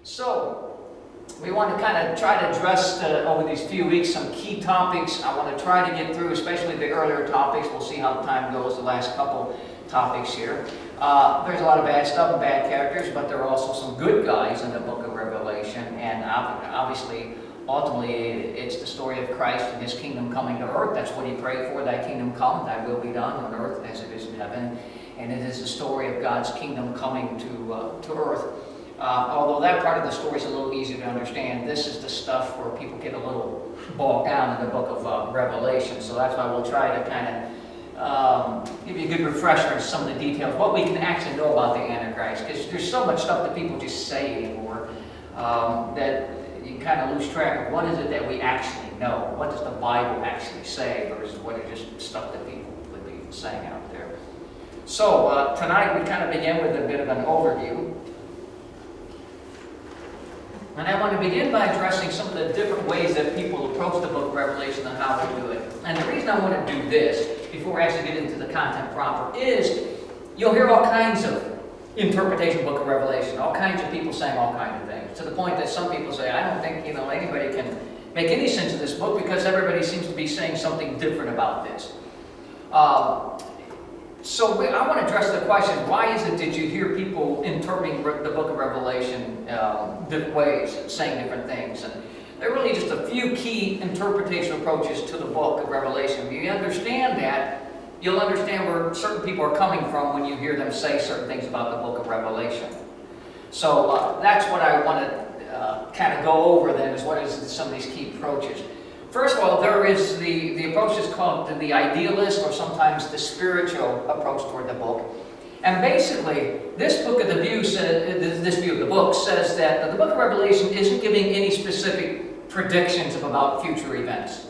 So, we want to kind of try to address over these few weeks some key topics. I want to try to get through, especially the earlier topics. We'll see how the time goes, the last couple topics here. There's a lot of bad stuff and bad characters, but there are also some good guys in the book of Revelation. And obviously, ultimately, it's the story of Christ and His kingdom coming to earth. That's what He prayed for, thy kingdom come, thy will be done on earth as it is in heaven. And it is the story of God's kingdom coming to earth. Although that part of the story is a little easier to understand, this is the stuff where people get a little bogged down in the book of Revelation. So that's why we'll try to kind of give you a good refresher in some of the details, what we can actually know about the Antichrist. Because there's so much stuff that people just say anymore that you kind of lose track of what is it that we actually know. What does the Bible actually say versus what is just stuff that people would be saying out there. So tonight we kind of begin with a bit of an overview. And I want to begin by addressing some of the different ways that people approach the book of Revelation and how they do it. And the reason I want to do this, before we actually get into the content proper, is you'll hear all kinds of interpretation of the book of Revelation, all kinds of people saying all kinds of things, to the point that some people say, I don't think anybody can make any sense of this book because everybody seems to be saying something different about this. So I want to address the question, why is it that you hear people interpreting the book of Revelation different ways, saying different things? And there are really just a few key interpretation approaches to the book of Revelation. If you understand that, you'll understand where certain people are coming from when you hear them say certain things about the book of Revelation. So that's what I want to kind of go over then, is what is some of these key approaches. First of all, there is the approach that's called the idealist, or sometimes the spiritual approach toward the book. And basically, this view of the book says that the book of Revelation isn't giving any specific predictions about future events.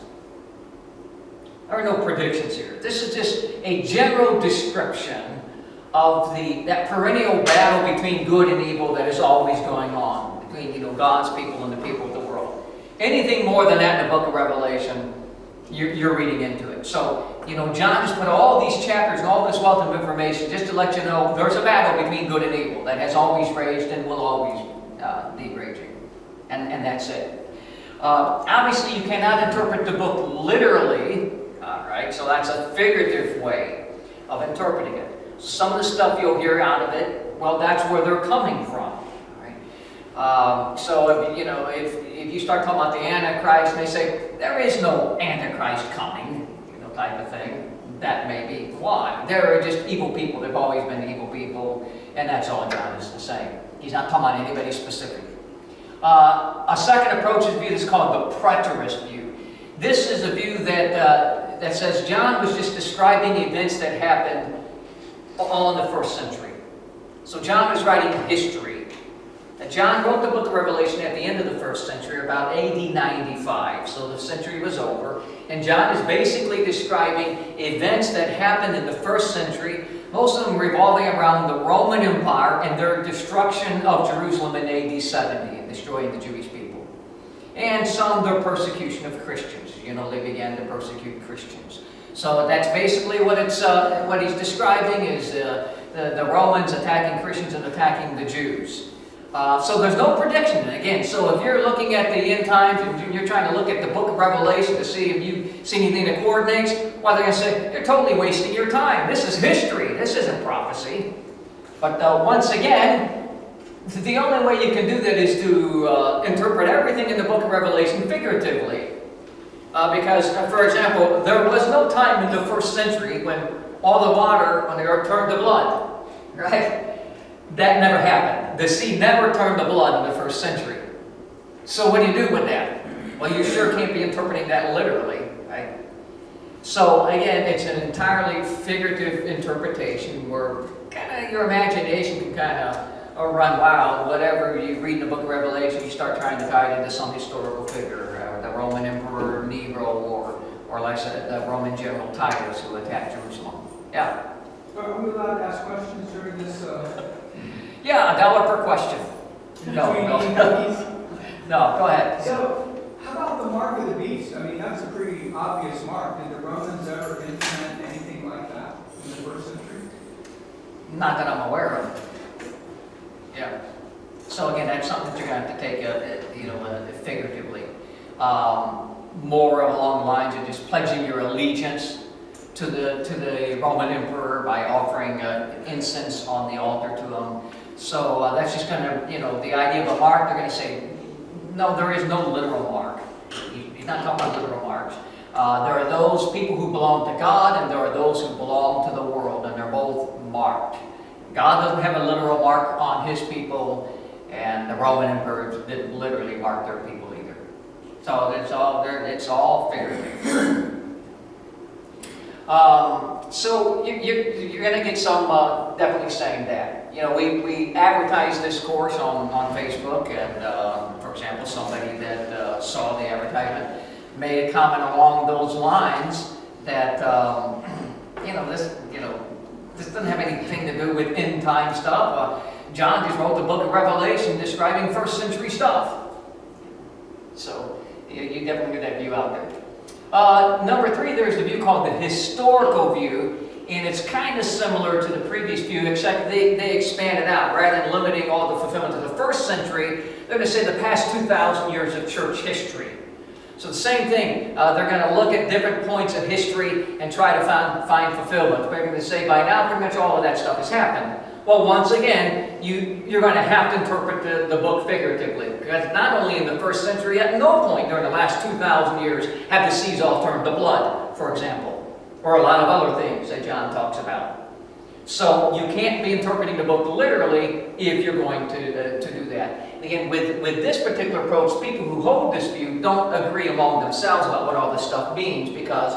There are no predictions here. This is just a general description of that perennial battle between good and evil that is always going on between God's people and the people of the world. Anything more than that in the book of Revelation, you're reading into it. So, John just put all these chapters and all this wealth of information just to let you know there's a battle between good and evil that has always raged and will always be raging. And that's it. Obviously, you cannot interpret the book literally, right? So that's a figurative way of interpreting it. So some of the stuff you'll hear out of it, well, that's where they're coming from. So if you start talking about the Antichrist and they say there is no Antichrist coming, type of thing, that may be why. There are just evil people. They've always been evil people, and that's all John is saying. He's not talking about anybody specific. A second approach is viewed as called the preterist view. This is a view that says John was just describing events that happened all in the first century. So John was writing history. John wrote the book of Revelation at the end of the first century, about AD 95, so the century was over. And John is basically describing events that happened in the first century, most of them revolving around the Roman Empire and their destruction of Jerusalem in AD 70 and destroying the Jewish people. And some their persecution of Christians. They began to persecute Christians. So that's basically what he's describing is the Romans attacking Christians and attacking the Jews. So there's no prediction. And again, so if you're looking at the end times and you're trying to look at the book of Revelation to see if you see anything that coordinates, well, they're going to say, you're totally wasting your time. This is history. This isn't prophecy. But once again, the only way you can do that is to interpret everything in the book of Revelation figuratively. Because, for example, there was no time in the first century when all the water on the earth turned to blood. Right? That never happened. The sea never turned to blood in the first century. So what do you do with that? Well, you sure can't be interpreting that literally, right? So again, it's an entirely figurative interpretation where kind of your imagination can kind of run wild. Whatever you read in the book of Revelation, you start trying to tie it into some historical figure, the Roman Emperor Nero, or like I said, the Roman General Titus who attacked Jerusalem. Yeah. Are we allowed to ask questions during this? Yeah, $1 per question. No, go ahead. So, how about the mark of the beast? I mean, that's a pretty obvious mark. Did the Romans ever implement anything like that in the first century? Not that I'm aware of. Yeah. So again, that's something that you're going to have to take, figuratively. More along the lines of just pledging your allegiance to the Roman emperor by offering incense on the altar to him. So that's just going to, the idea of a mark, they're going to say, no, there is no literal mark. He's not talking about literal marks. There are those people who belong to God, and there are those who belong to the world, and they're both marked. God doesn't have a literal mark on his people, and the Roman emperors didn't literally mark their people either. So it's all figurative. So you're going to get some definitely saying that. We advertise this course on Facebook, and for example, somebody that saw the advertisement made a comment along those lines that this doesn't have anything to do with end time stuff. John just wrote the book of Revelation describing first century stuff. So you definitely get that view out there. Number 3, there's the view called the historical view, and it's kind of similar to the previous view, except they expand it out. Rather than limiting all the fulfillment to the first century, they're going to say the past 2,000 years of church history. So the same thing, they're going to look at different points of history and try to find fulfillment. They're going to say by now pretty much all of that stuff has happened. Well, once again, you're going to have to interpret the book figuratively. Because not only in the first century, at no point during the last 2,000 years have the seas all turned to blood, for example. Or a lot of other things that John talks about. So you can't be interpreting the book literally if you're going to do that. And again, with this particular approach, people who hold this view don't agree among themselves about what all this stuff means, because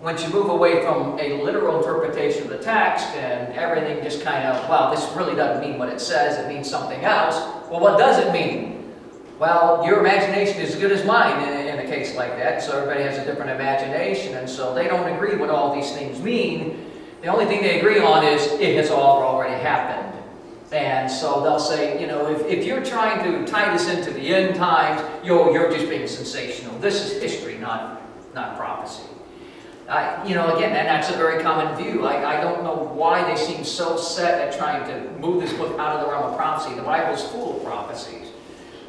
once you move away from a literal interpretation of the text and everything just kind of, well, this really doesn't mean what it says, it means something else. Well, what does it mean? Well, your imagination is as good as mine in a case like that, so everybody has a different imagination, and so they don't agree what all these things mean. The only thing they agree on is it has all already happened. And so they'll say, if you're trying to tie this into the end times, you're just being sensational. This is history, not prophecy. Again, and that's a very common view. I don't know why they seem so set at trying to move this book out of the realm of prophecy. The Bible's full of prophecies.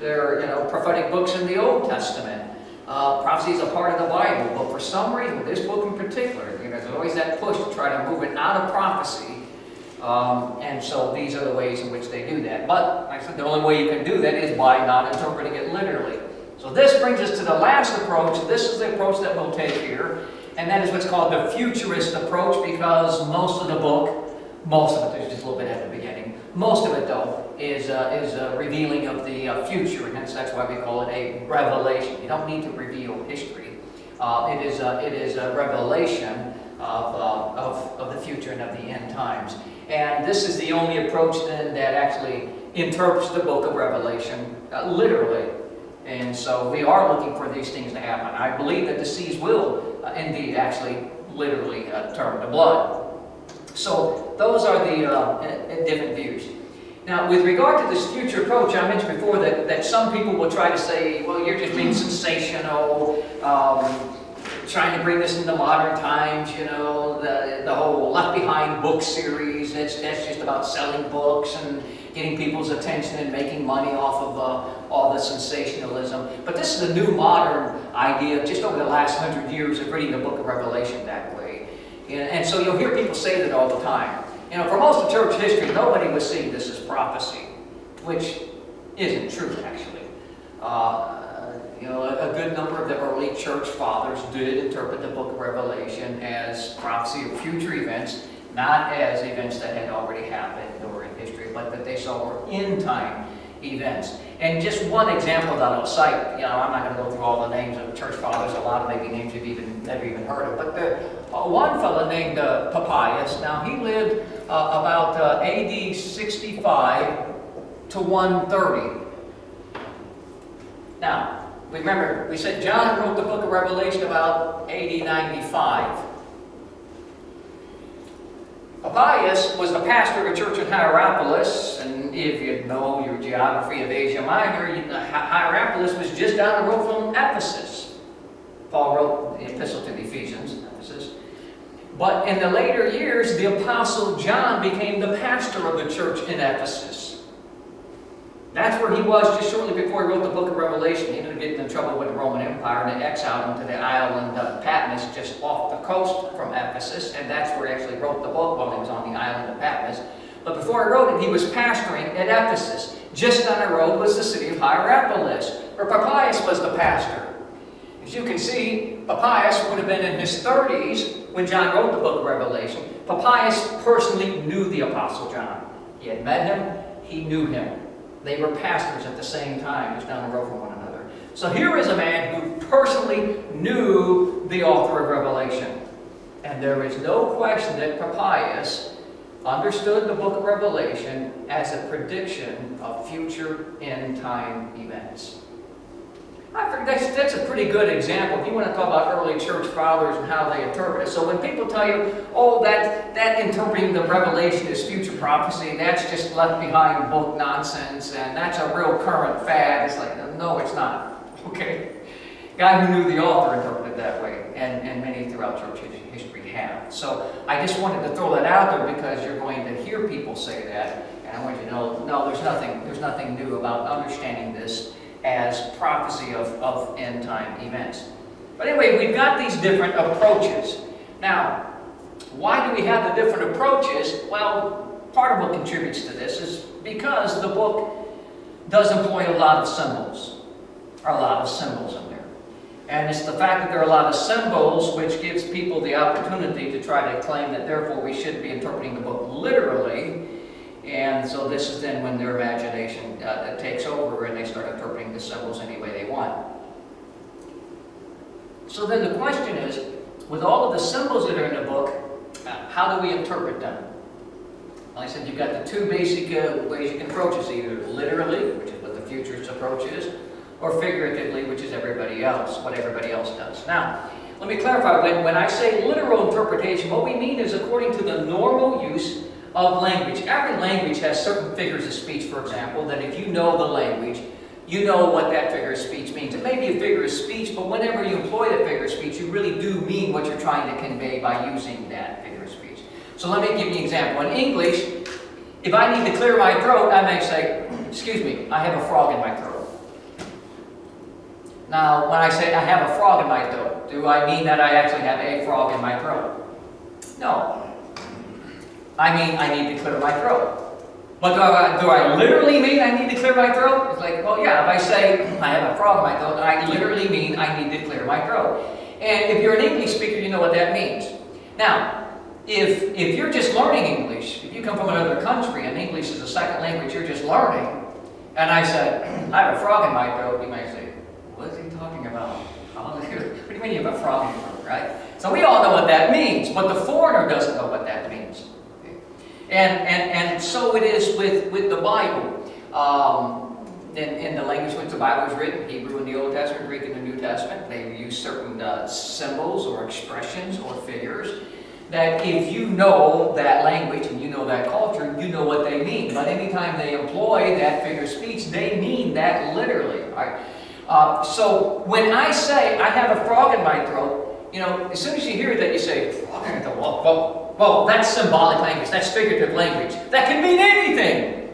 There are, prophetic books in the Old Testament. Prophecy is a part of the Bible, but for some reason, this book in particular, there's always that push to try to move it out of prophecy. And so these are the ways in which they do that. But like I said, the only way you can do that is by not interpreting it literally. So this brings us to the last approach. This is the approach that we'll take here. And that is what's called the futurist approach, because most of the book, there's just a little bit at the beginning, most of it though is revealing of the future, and hence that's why we call it a revelation. You don't need to reveal history. It is a revelation of the future and of the end times. And this is the only approach then that actually interprets the book of Revelation literally. And so we are looking for these things to happen. I believe that the seas will indeed actually literally turn to blood. So those are the different views. Now, with regard to this future approach, I mentioned before that some people will try to say, well, you're just being sensational, trying to bring this into modern times, the whole Left Behind book series, that's just about selling books and getting people's attention and making money off of all the sensationalism. But this is a new modern idea just over the last 100 years of reading the book of Revelation that way. And so you'll hear people say that all the time. For most of church history, nobody was seeing this as prophecy, which isn't true, actually. A good number of the early church fathers did interpret the book of Revelation as prophecy of future events, not as events that had already happened or in history, but that they saw were end-time events. And just one example that I'll cite, I'm not going to go through all the names of church fathers, a lot of maybe names you've never even heard of, but one fellow named Papias, now he lived about AD 65 to 130. Now, remember, we said John wrote the book of Revelation about AD 95. Papias was the pastor of a church in Hierapolis, and if you know your geography of Asia Minor, Hierapolis was just down the road from Ephesus. Paul wrote the epistle to the Ephesians, Ephesus. But in the later years, the Apostle John became the pastor of the church in Ephesus. That's where he was just shortly before he wrote the book of Revelation. He ended up getting in trouble with the Roman Empire, and they exiled him to the island of Patmos, just off the coast from Ephesus, and that's where he actually wrote the book while he was on the island of Patmos. But before he wrote it, he was pastoring at Ephesus. Just down the road was the city of Hierapolis, where Papias was the pastor. As you can see, Papias would have been in his 30s when John wrote the book of Revelation. Papias personally knew the Apostle John. He had met him, he knew him. They were pastors at the same time, just down the road from one another. So here is a man who personally knew the author of Revelation. And there is no question that Papias understood the book of Revelation as a prediction of future end-time events. I think that's a pretty good example if you want to talk about early church fathers and how they interpret it. So when people tell you, oh, that interpreting the Revelation as future prophecy, that's just left behind book nonsense, and that's a real current fad, it's like, no, it's not. Okay? Guy who knew the author interpreted it that way, and many throughout church history have. So I just wanted to throw that out there because you're going to hear people say that, and I want you to know, no, there's nothing new about understanding this as prophecy of end-time events. But anyway, we've got these different approaches. Now, why do we have the different approaches? Well, part of what contributes to this is because the book does employ a lot of symbols. There are a lot of symbols in there. And it's the fact that there are a lot of symbols which gives people the opportunity to try to claim that therefore we should be interpreting the book literally. And so this is then when their imagination takes over and they start interpreting the symbols any way they want. So then the question is, with all of the symbols that are in the book, how do we interpret them? Like I said, you've got the two basic ways you can approach this, either literally, which is what the futurist approach is, or figuratively, which is everybody else, what everybody else does. Now, let me clarify, when I say literal interpretation, what we mean is according to the normal use of language. Every language has certain figures of speech, for example, that if you know the language, you know what that figure of speech means. It may be a figure of speech, but whenever you employ that figure of speech, you really do mean what you're trying to convey by using that figure of speech. So let me give you an example. In English, if I need to clear my throat, I may say, excuse me, I have a frog in my throat. Now, when I say I have a frog in my throat, do I mean that I actually have a frog in my throat? No. I mean I need to clear my throat. But do I literally mean I need to clear my throat? It's like, well, yeah, if I say I have a frog in my throat, I literally mean I need to clear my throat. And if you're an English speaker, you know what that means. Now, if you're just learning English, if you come from another country and English is a second language you're just learning, and I said, I have a frog in my throat, you might say, what is he talking about? What do you mean you have a frog in your throat, right? So we all know what that means, but the foreigner doesn't know what that means. And so it is with the Bible. In the language in which the Bible was written, Hebrew in the Old Testament, Greek in the New Testament, they use certain symbols or expressions or figures that if you know that language and you know that culture, you know what they mean. But anytime they employ that figure of speech, they mean that literally. Right? So when I say I have a frog in my throat, you know, as soon as you hear that, you say, frog in the throat. Well, that's symbolic language. That's figurative language. That can mean anything.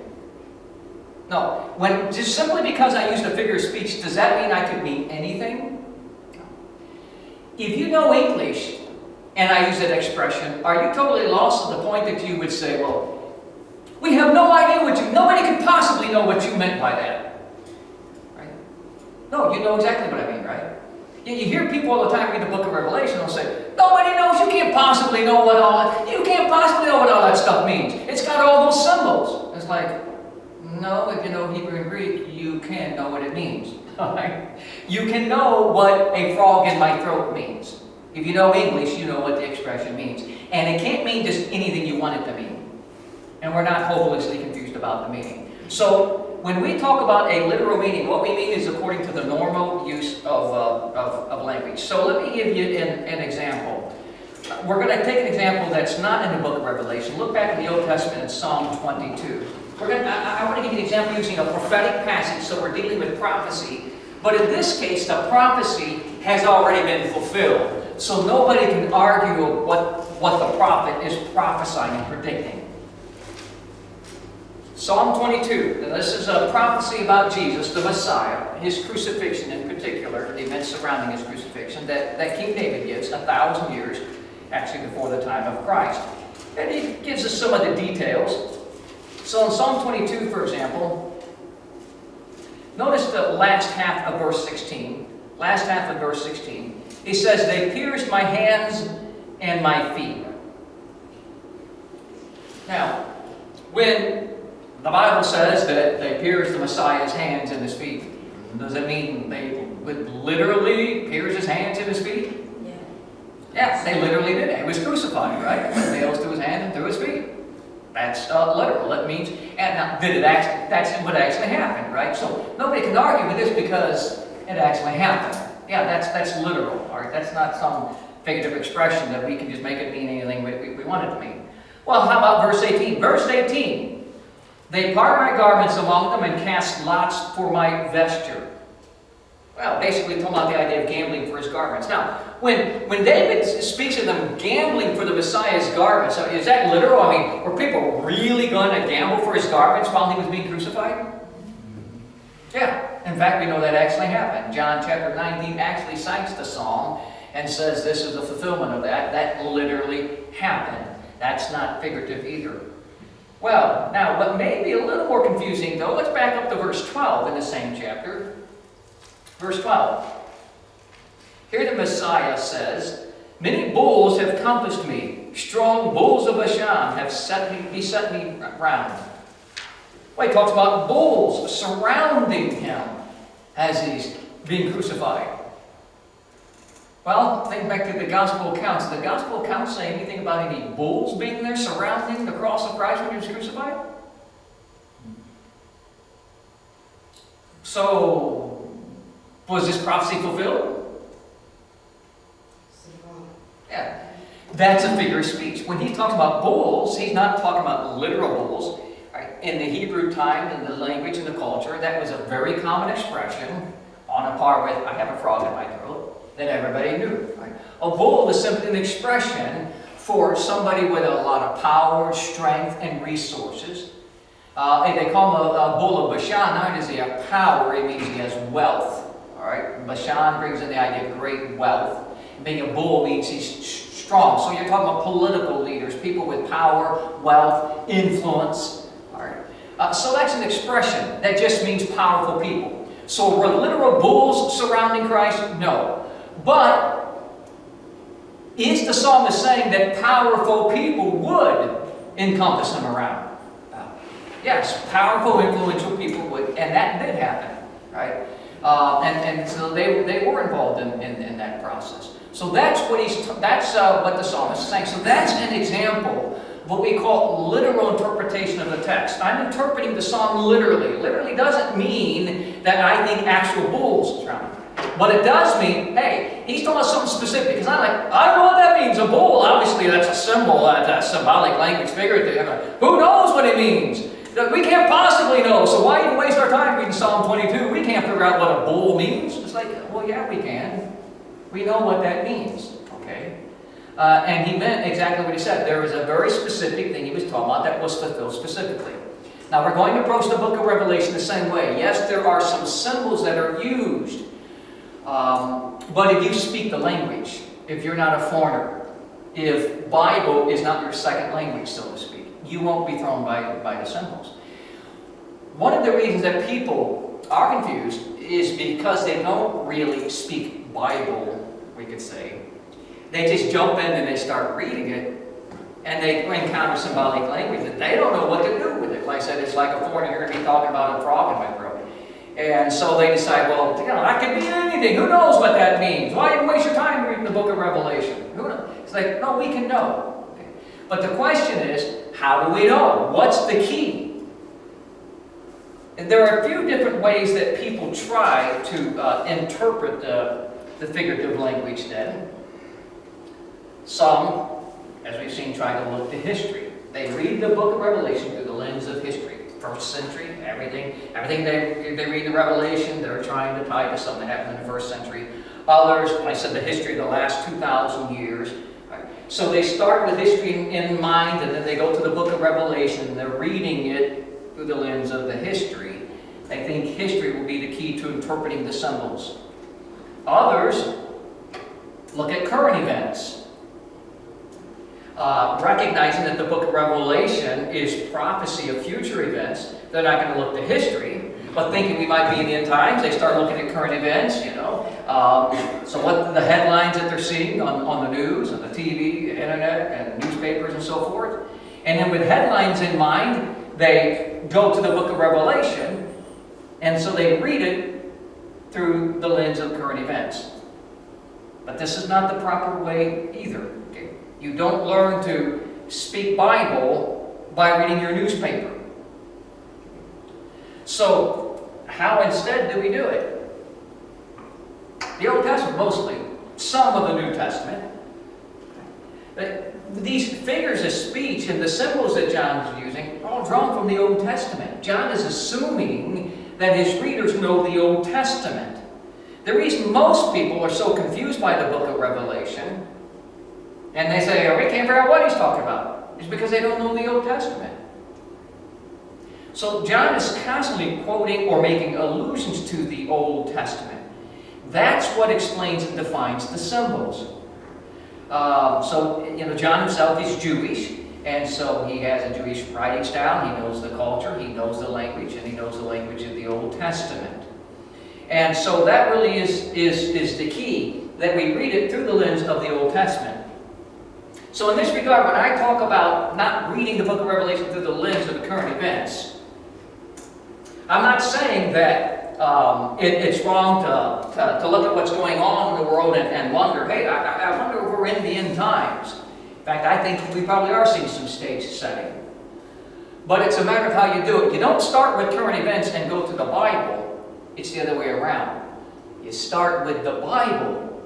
No, just simply because I used a figure of speech, does that mean I could mean anything? No. If you know English and I use that expression, are you totally lost to the point that you would say, well, we have no idea nobody could possibly know what you meant by that. Right? No, you know exactly what I mean, right? You hear people all the time read the book of Revelation, they'll say, nobody knows, you can't possibly know what all that stuff means. It's got all those symbols. It's like, no, if you know Hebrew and Greek, you can know what it means. Right? You can know what a frog in my throat means. If you know English, you know what the expression means. And it can't mean just anything you want it to mean. And we're not hopelessly confused about the meaning. So, when we talk about a literal meaning, what we mean is according to the normal use of language. So let me give you an example. We're going to take an example that's not in the book of Revelation. Look back in the Old Testament in Psalm 22. I want to give you an example using a prophetic passage, so we're dealing with prophecy. But in this case, the prophecy has already been fulfilled. So nobody can argue what the prophet is prophesying and predicting. Psalm 22. Now, this is a prophecy about Jesus, the Messiah, his crucifixion in particular, the events surrounding his crucifixion that King David gives 1,000 years, actually before the time of Christ. And he gives us some of the details. So in Psalm 22, for example, notice the last half of verse 16. Last half of verse 16. He says, "They pierced my hands and my feet." Now, when the Bible says that they pierced the Messiah's hands and his feet, does it mean they would literally pierce his hands and his feet? Yeah, they literally did it. He was crucified, right? Nails to his hand and to his feet. That's literal. That means, and now, did it actually? That's what actually happened, right? So nobody can argue with this because it actually happened. Yeah, that's literal. All right, that's not some figurative expression that we can just make it mean anything we want it to mean. Well, how about verse 18? Verse 18. "They part my garments among them and cast lots for my vesture." Well, basically talking about the idea of gambling for his garments. Now, when David speaks of them gambling for the Messiah's garments, is that literal? I mean, were people really going to gamble for his garments while he was being crucified? Yeah. In fact, we know that actually happened. John chapter 19 actually cites the psalm and says this is a fulfillment of that. That literally happened. That's not figurative either. Well, now, what may be a little more confusing, though, let's back up to verse 12 in the same chapter. Verse 12. Here the Messiah says, "Many bulls have compassed me. Strong bulls of Bashan have beset me round." Well, he talks about bulls surrounding him as he's being crucified. Well, think back to the gospel accounts. Did the gospel accounts say anything about any bulls being there surrounding the cross of Christ when he was crucified? So, was this prophecy fulfilled? Yeah. That's a figure of speech. When he talks about bulls, he's not talking about literal bulls. Right? In the Hebrew time, in the language and the culture, that was a very common expression, on a par with, "I have a frog in my throat," that everybody knew. Right? A bull is simply an expression for somebody with a lot of power, strength, and resources. They call him a bull of Bashan. Not only does he have power, it means he has wealth. All right? Bashan brings in the idea of great wealth. Being a bull means he's strong. So you're talking about political leaders, people with power, wealth, influence. All right. So that's an expression that just means powerful people. So were literal bulls surrounding Christ? No. But is the psalmist saying that powerful people would encompass him around? Yes, powerful, influential people would, and that did happen, right? And so they were involved in that process. So that's what what the psalmist is saying. So that's an example of what we call literal interpretation of the text. I'm interpreting the psalm literally. Literally doesn't mean that I think actual bulls surround him. But it does mean, hey, he's talking about something specific. Because I don't know what that means. A bull, obviously that's a symbol, that's symbolic language, figurative. Who knows what it means? We can't possibly know. So why even waste our time reading Psalm 22? We can't figure out what a bull means. It's like, well, yeah, we can. We know what that means. Okay? And he meant exactly what he said. There was a very specific thing he was talking about that was fulfilled specifically. Now, we're going to approach the book of Revelation the same way. Yes, there are some symbols that are used. But if you speak the language, if you're not a foreigner, if Bible is not your second language, so to speak, you won't be thrown by the symbols. One of the reasons that people are confused is because they don't really speak Bible, we could say. They just jump in and they start reading it, and they encounter symbolic language that they don't know what to do with it. Like I said, it's like a foreigner hearing me talking about a frog in my throat. And so they decide, well, that could be anything. Who knows what that means? Why even waste your time reading the book of Revelation? Who knows? It's like, no, we can know. Okay. But the question is, how do we know? What's the key? And there are a few different ways that people try to interpret the figurative language then. Some, as we've seen, try to look to history. They read the book of Revelation through the lens of history. First century, everything they read the Revelation, they're trying to tie to something that happened in the first century. Others, like I said, the history of the last 2,000 years. Right? So they start with history in mind, and then they go to the book of Revelation, and they're reading it through the lens of the history. They think history will be the key to interpreting the symbols. Others look at current events, recognizing that the book of Revelation is prophecy of future events. They're not going to look to history, but thinking we might be in the end times, they start looking at current events, you know. So what the headlines that they're seeing on the news, on the TV, internet, and newspapers and so forth. And then with headlines in mind, they go to the book of Revelation, and so they read it through the lens of current events. But this is not the proper way either. Okay? You don't learn to speak Bible by reading your newspaper. So, how instead do we do it? The Old Testament mostly, some of the New Testament. These figures of speech and the symbols that John is using are all drawn from the Old Testament. John is assuming that his readers know the Old Testament. The reason most people are so confused by the book of Revelation, and they say, oh, we can't figure out what he's talking about, is because they don't know the Old Testament. So John is constantly quoting or making allusions to the Old Testament. That's what explains and defines the symbols. John himself is Jewish, and so he has a Jewish writing style. He knows the culture, he knows the language, and he knows the language of the Old Testament. And so that really is the key, that we read it through the lens of the Old Testament. So in this regard, when I talk about not reading the book of Revelation through the lens of the current events, I'm not saying that it's wrong to look at what's going on in the world and wonder, hey, I wonder if we're in the end times. In fact, I think we probably are seeing some stage setting. But it's a matter of how you do it. You don't start with current events and go to the Bible. It's the other way around. You start with the Bible,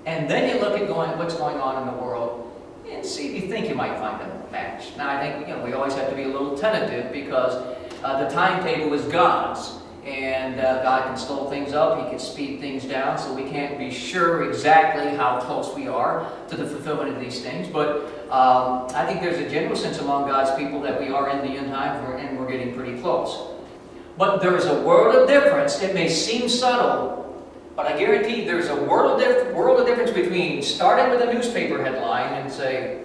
and then you look at what's going on in the world and see if you think you might find a match. Now, I think we always have to be a little tentative because the timetable is God's. And God can slow things up, He can speed things down, so we can't be sure exactly how close we are to the fulfillment of these things. But I think there's a general sense among God's people that we are in the end times and we're getting pretty close. But there is a world of difference. It may seem subtle, but I guarantee there's a world of difference between starting with a newspaper headline and say,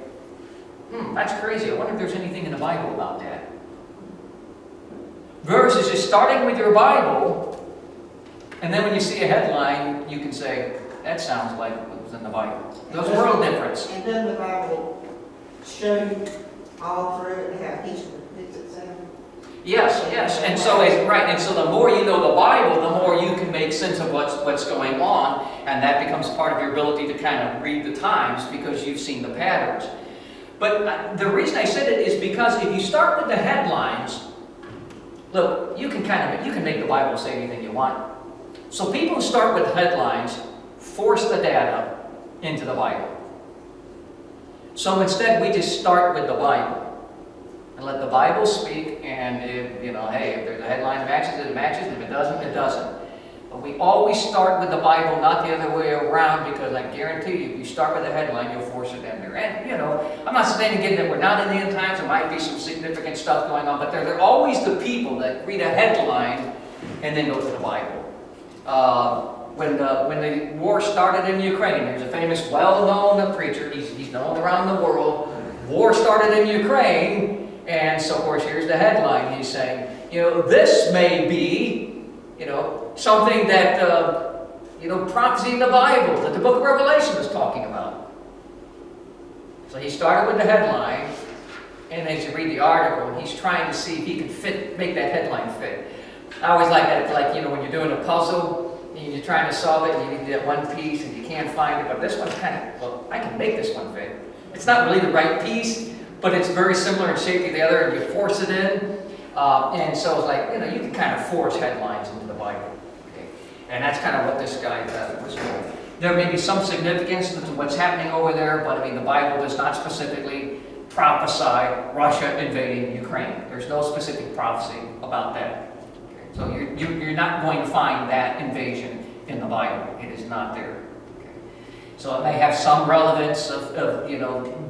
that's crazy, I wonder if there's anything in the Bible about that. Versus just starting with your Bible, and then when you see a headline, you can say, that sounds like it was in the Bible. There's a world difference. And doesn't the Bible show you all through it how each fits itself? Yes. And so the more you know the Bible, the more you can make sense of what's going on, and that becomes part of your ability to kind of read the times because you've seen the patterns. But the reason I said it is because if you start with the headlines, look, you can make the Bible say anything you want. So people who start with headlines force the data into the Bible. So instead, we just start with the Bible and let the Bible speak. And if there's a headline that matches, it matches. If it doesn't, it doesn't. But we always start with the Bible, not the other way around, because I guarantee you, if you start with a headline, you'll force it in there. And, I'm not saying again that we're not in the end times. There might be some significant stuff going on, but there are always the people that read a headline and then go to the Bible. When the war started in Ukraine, there's a famous, well-known preacher. He's known around the world. War started in Ukraine, and so, of course, here's the headline. He's saying, this may be, something that, prophecy in the Bible, that the book of Revelation is talking about. So he started with the headline, and as you read the article, he's trying to see if he can make that headline fit. I always like that. It's like, when you're doing a puzzle, and you're trying to solve it, and you need that one piece, and you can't find it, but this one's I can make this one fit. It's not really the right piece, but it's very similar in shape to the other, and you force it in. And so it's like, you can kind of force headlines into the Bible. Okay? And that's kind of what this guy was doing. There may be some significance to what's happening over there, but the Bible does not specifically prophesy Russia invading Ukraine. There's no specific prophecy about that. Okay? So you're not going to find that invasion in the Bible. It is not there. Okay? So it may have some relevance of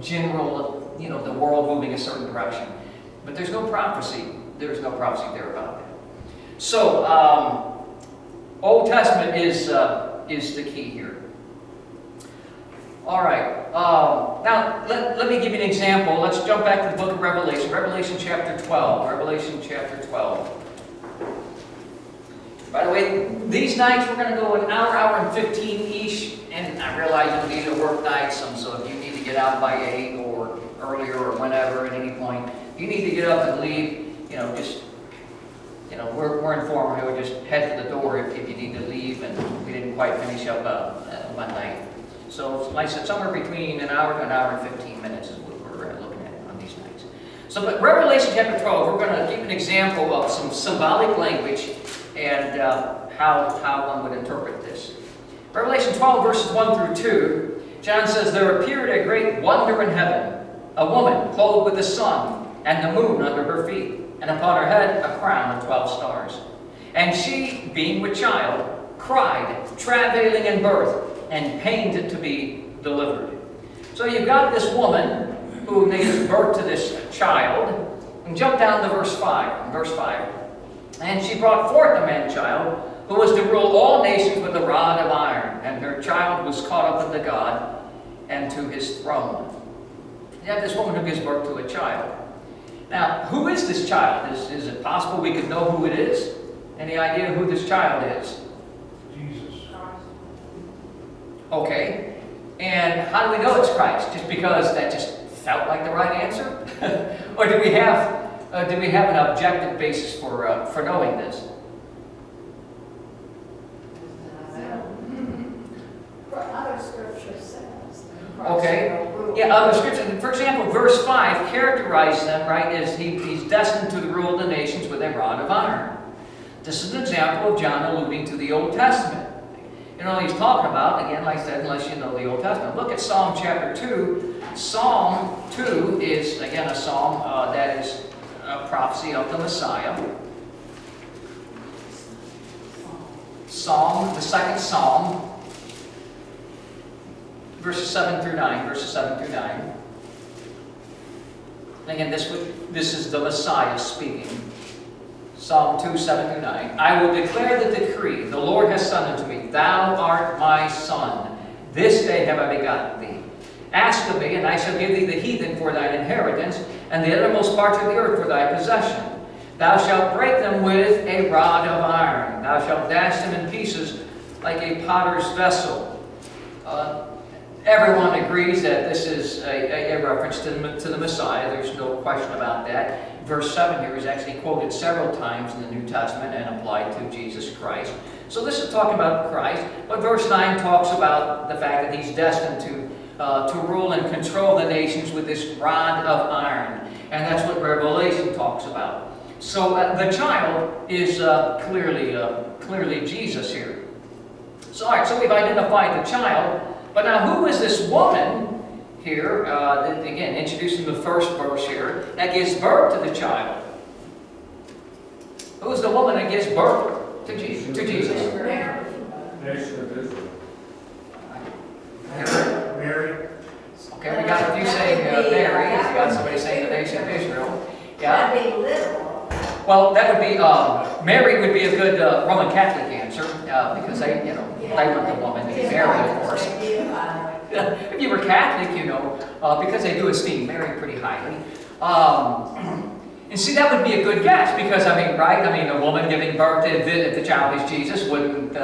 general, the world moving a certain direction. But there's no prophecy there's no prophecy there about that. So, Old Testament is the key here. All right. Now, let me give you an example. Let's jump back to the book of Revelation. Revelation chapter 12. Revelation chapter 12. By the way, these nights we're going to go an hour and 15 each. And I realize these are work nights, so if you need to get out by 8 or earlier or whenever at any point, if you need to get up and leave, we're informed. We'll just head to the door if you need to leave, and we didn't quite finish up one night. So, like I said, somewhere between an hour to an hour and 15 minutes is what we're looking at on these nights. So, but Revelation chapter 12, we're going to give an example of some symbolic language and how one would interpret this. Revelation 12, verses 1 through 2, John says, "There appeared a great wonder in heaven, a woman clothed with the sun and the moon under her feet, and upon her head a crown of 12 stars. And she, being with child, cried, travailing in birth, and pained to be delivered." So you've got this woman who gives birth to this child, and jump down to verse 5. Verse 5. "And she brought forth a man-child, who was to rule all nations with a rod of iron, and her child was caught up unto God and to his throne." You have this woman who gives birth to a child. Now, who is this child? Is it possible we could know who it is? Any idea who this child is? Jesus. Okay. And how do we know it's Christ? Just because that just felt like the right answer? Or do we have an objective basis for knowing this? Other scripture says. Okay. Yeah, other scriptures. For example, verse 5 characterizes them, right, as he's destined to rule the nations with a rod of iron. This is an example of John alluding to the Old Testament. You know what he's talking about, again, like I said, unless you know the Old Testament. Look at Psalm chapter 2. Psalm 2 is, again, a psalm that is a prophecy of the Messiah. Psalm, the second psalm, verses 7 through 9. Verses 7 through 9. Again, this is the Messiah speaking. Psalm 2, 7 through 9. "I will declare the decree. The Lord has said unto me, Thou art my son. This day have I begotten thee. Ask of me, and I shall give thee the heathen for thine inheritance, and the uttermost parts of the earth for thy possession. Thou shalt break them with a rod of iron. Thou shalt dash them in pieces like a potter's vessel." Everyone agrees that this is a reference to the Messiah. There's no question about that. Verse 7 here is actually quoted several times in the New Testament and applied to Jesus Christ. So this is talking about Christ. But verse 9 talks about the fact that he's destined to rule and control the nations with this rod of iron. And that's what Revelation talks about. So the child is clearly Jesus here. So, all right, so we've identified the child. But now, who is this woman here, again, introducing the first verse here, that gives birth to the child? Who is the woman that gives birth to Jesus? Nation of Israel. Mary. Okay, we got a few saying Mary. We got somebody saying the nation of Israel. Yeah. That'd be literal. Well, that would be, Mary would be a good Roman Catholic answer, because they want the woman to be Mary, of course. If you were Catholic, because they do esteem Mary pretty highly. And see, that would be a good guess, because, right? A woman giving birth, if the child is Jesus, wouldn't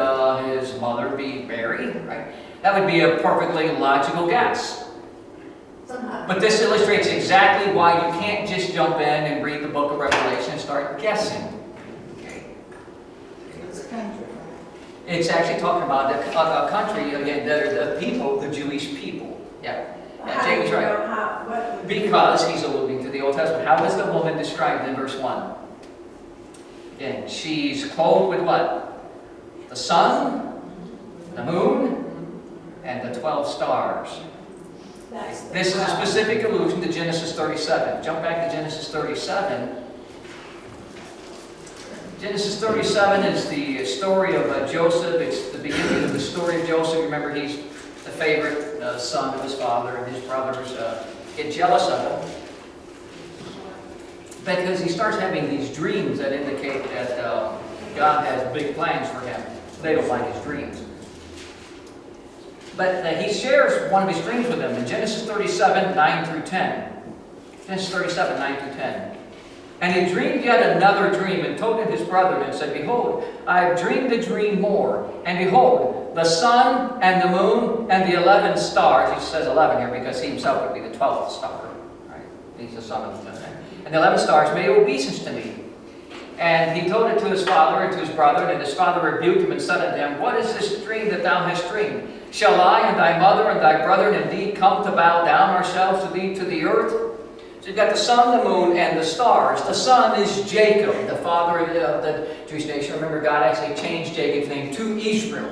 his mother be Mary, right? That would be a perfectly logical guess. But this illustrates exactly why you can't just jump in and read the book of Revelation and start guessing. Okay. It's a country, right? It's actually talking about a country, again, the people, the Jewish people. Yeah. Jamie's right. Because he's alluding to the Old Testament. How is the woman described in verse 1? Again, she's clothed with what? The sun, the moon, and the 12 stars. This is a specific allusion to Genesis 37. Jump back to Genesis 37. Genesis 37 is the story of Joseph. It's the beginning of the story of Joseph. Remember, he's the favorite son of his father, and his brothers get jealous of him. because he starts having these dreams that indicate that God has big plans for him. They don't like his dreams. But he shares one of his dreams with them in Genesis 37, 9 through 10. Genesis 37, 9 through 10. And he dreamed yet another dream, and told it his brethren, and said, Behold, I have dreamed a dream more. And behold, the sun and the moon and the 11 stars, he says 11 here because he himself would be the 12th star. Right? He's the son of the moon. And the 11 stars made obeisance to me. And he told it to his father and to his brethren, and his father rebuked him and said unto him, What is this dream that thou hast dreamed? Shall I and thy mother and thy brethren indeed come to bow down ourselves to thee to the earth? So you've got the sun, the moon, and the stars. The sun is Jacob, the father of the Jewish nation. Remember, God actually changed Jacob's name to Israel.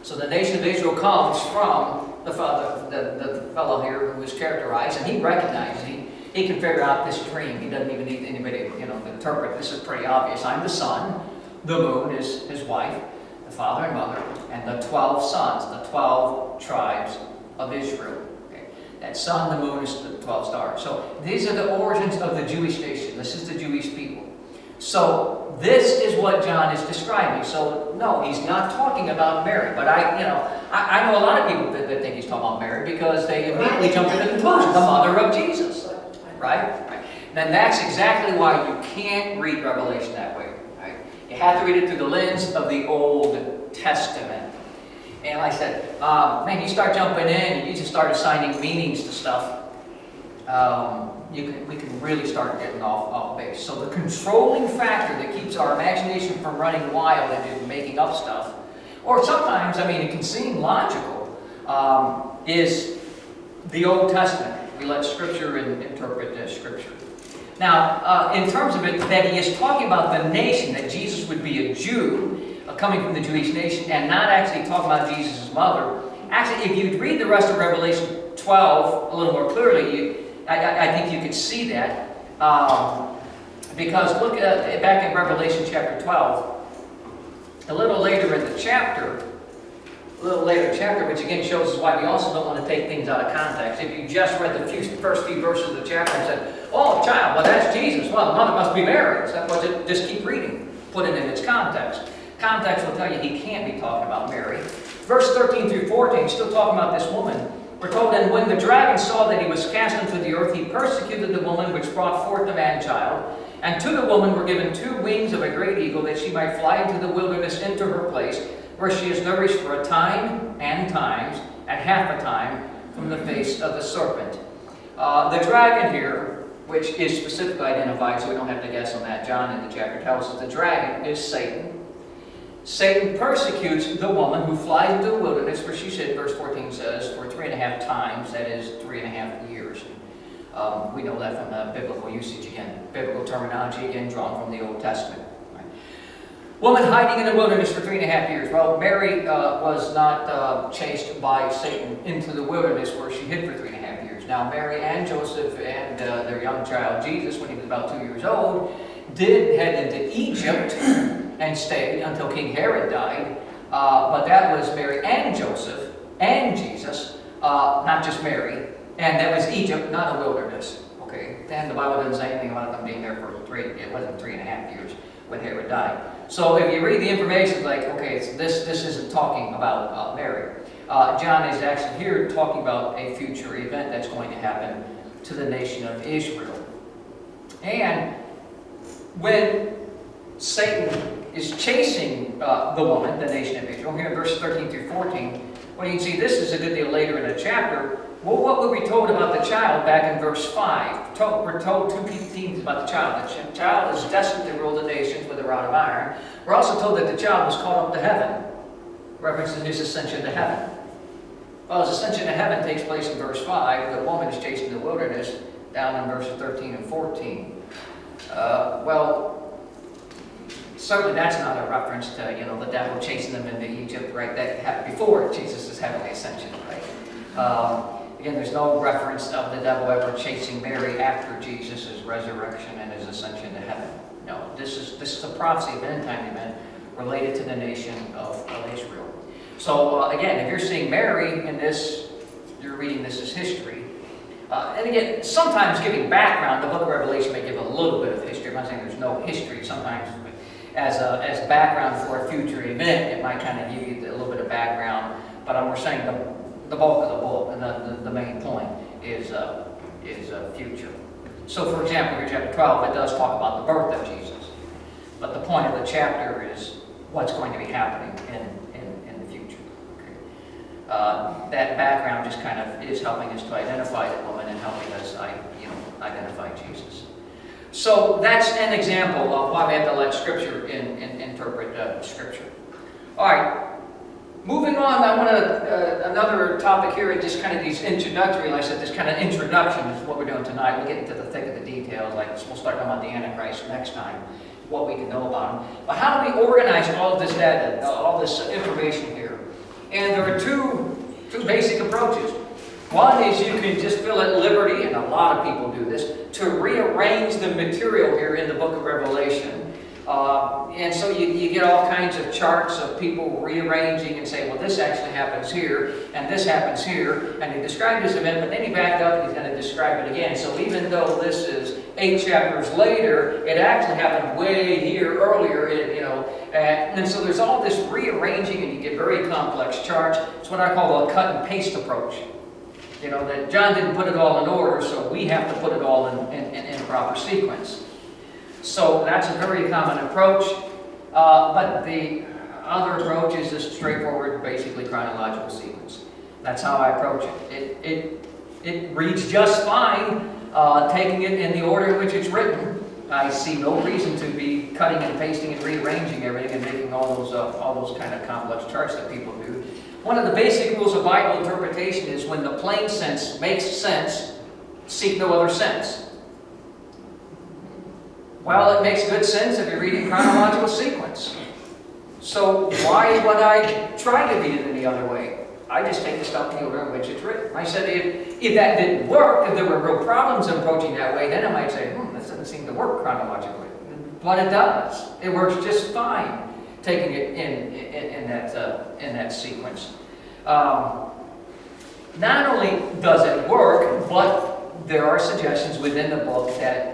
So the nation of Israel comes from the fellow here who is characterized, and he recognizes, he can figure out this dream. He doesn't even need anybody to interpret. This is pretty obvious. I'm the sun, the moon is his wife, the father and mother, and the 12 sons, the 12 tribes of Israel. Okay. That sun, the moon is the 12 stars. So these are the origins of the Jewish nation. This is the Jewish people. So this is what John is describing. So no, he's not talking about Mary. But I know a lot of people that think he's talking about Mary because they immediately jump to the conclusion, the mother of Jesus. Right? And that's exactly why you can't read Revelation that way. Right? You have to read it through the lens of the Old Testament. And like I said, man, you start jumping in and you just start assigning meanings to stuff, we can really start getting off base. So the controlling factor that keeps our imagination from running wild and just making up stuff, or sometimes, it can seem logical, is the Old Testament. We let Scripture interpret Scripture. Now, in terms of it, that he is talking about the nation, that Jesus would be a Jew, coming from the Jewish nation, and not actually talking about Jesus' mother. Actually, if you read the rest of Revelation 12 a little more clearly, I think you could see that. Because look at back in Revelation chapter 12, a little later in the chapter, which again shows us why we also don't want to take things out of context. If you just read the first few verses of the chapter and said, oh, child, well, that's Jesus. Well, the mother must be Mary. So just keep reading. Put it in its context. Context will tell you he can't be talking about Mary. Verse 13 through 14, still talking about this woman. We're told, and when the dragon saw that he was cast into the earth, he persecuted the woman which brought forth the man-child. And to the woman were given 2 wings of a great eagle, that she might fly into the wilderness into her place, where she is nourished for a time and times, and half a time, from the face of the serpent. The dragon here, which is specifically identified, so we don't have to guess on that. John in the chapter tells us the dragon is Satan. Satan persecutes the woman who flies into the wilderness, where she said, verse 14 says, for 3.5 times, that is 3.5 years. We know that from biblical usage again, biblical terminology again, drawn from the Old Testament. Woman hiding in the wilderness for 3.5 years. Well, Mary was not chased by Satan into the wilderness where she hid for 3.5 years. Now, Mary and Joseph and their young child Jesus, when he was about 2 years old, did head into Egypt and stayed until King Herod died. But that was Mary and Joseph and Jesus, not just Mary. And that was Egypt, not a wilderness. Okay, and the Bible doesn't say anything about them being there for it wasn't 3.5 years when Herod died. So if you read the information, it's like, okay, this isn't talking about Mary. John is actually here talking about a future event that's going to happen to the nation of Israel. And when Satan is chasing the woman, the nation of Israel, here in verses 13 through 14, well, you can see this is a good deal later in the chapter. Well, what were we told about the child back in verse 5? We're told 2 things about the child. The child is destined to rule the nations with a rod of iron. We're also told that the child was caught up to heaven, referencing his ascension to heaven. Well, his ascension to heaven takes place in verse 5. The woman is chased in the wilderness, down in verses 13 and 14. Well, certainly that's not a reference to, the devil chasing them into Egypt, right? That happened before Jesus' heavenly ascension, right? Again, there's no reference of the devil ever chasing Mary after Jesus' resurrection and his ascension to heaven. No, this is a prophecy of an end-time event related to the nation of Israel. So again, if you're seeing Mary in this, you're reading this as history. And again, sometimes giving background, the book of Revelation may give a little bit of history. I'm not saying there's no history. Sometimes as background for a future event, it might kind of give you a little bit of background. But we're saying the bulk of the book and the main point is future. So for example, here chapter 12, it does talk about the birth of Jesus. But the point of the chapter is what's going to be happening in the future. Okay. That background just kind of is helping us to identify the woman and helping us identify Jesus. So that's an example of why we have to let Scripture interpret Scripture. All right. Moving on, I want to, another topic here, just kind of these introductory, like I said, this kind of introduction is what we're doing tonight. We'll get into the thick of the details, like we'll start talking about the Antichrist next time, what we can know about him. But how do we organize all of this data, all this information here? And there are two basic approaches. One is you can just feel at liberty, and a lot of people do this, to rearrange the material here in the book of Revelation. And so you get all kinds of charts of people rearranging and say, well, this actually happens here, and this happens here, and he described this event, but then he backed up and he's going to describe it again. So even though this is 8 chapters later, it actually happened way here earlier, and so there's all this rearranging, and you get very complex charts. It's what I call a cut and paste approach. That John didn't put it all in order, so we have to put it all in proper sequence. So that's a very common approach, but the other approach is this straightforward, basically chronological sequence. That's how I approach it. It reads just fine, taking it in the order in which it's written. I see no reason to be cutting and pasting and rearranging everything and making all those kind of complex charts that people do. One of the basic rules of Bible interpretation is when the plain sense makes sense, seek no other sense. Well, it makes good sense if you're reading chronological sequence. So why would I try to read it any other way? I just take the stuff in the order in which it's written. I said if that didn't work, if there were real problems in approaching that way, then I might say, this doesn't seem to work chronologically. But it does. It works just fine, taking it in that sequence. Not only does it work, but there are suggestions within the book that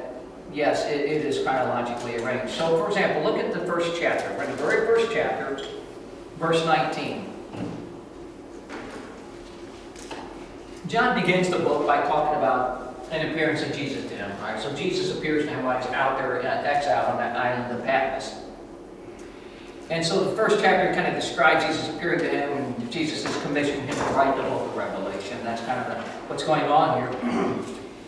yes, it is chronologically arranged. So, for example, look at the first chapter. Right, the very first chapter, verse 19. John begins the book by talking about an appearance of Jesus to him. Right? So Jesus appears to him while he's out there in exile on that island of Patmos. And so the first chapter kind of describes Jesus appearing to him, and Jesus is commissioning him to write the book of Revelation. That's kind of what's going on here.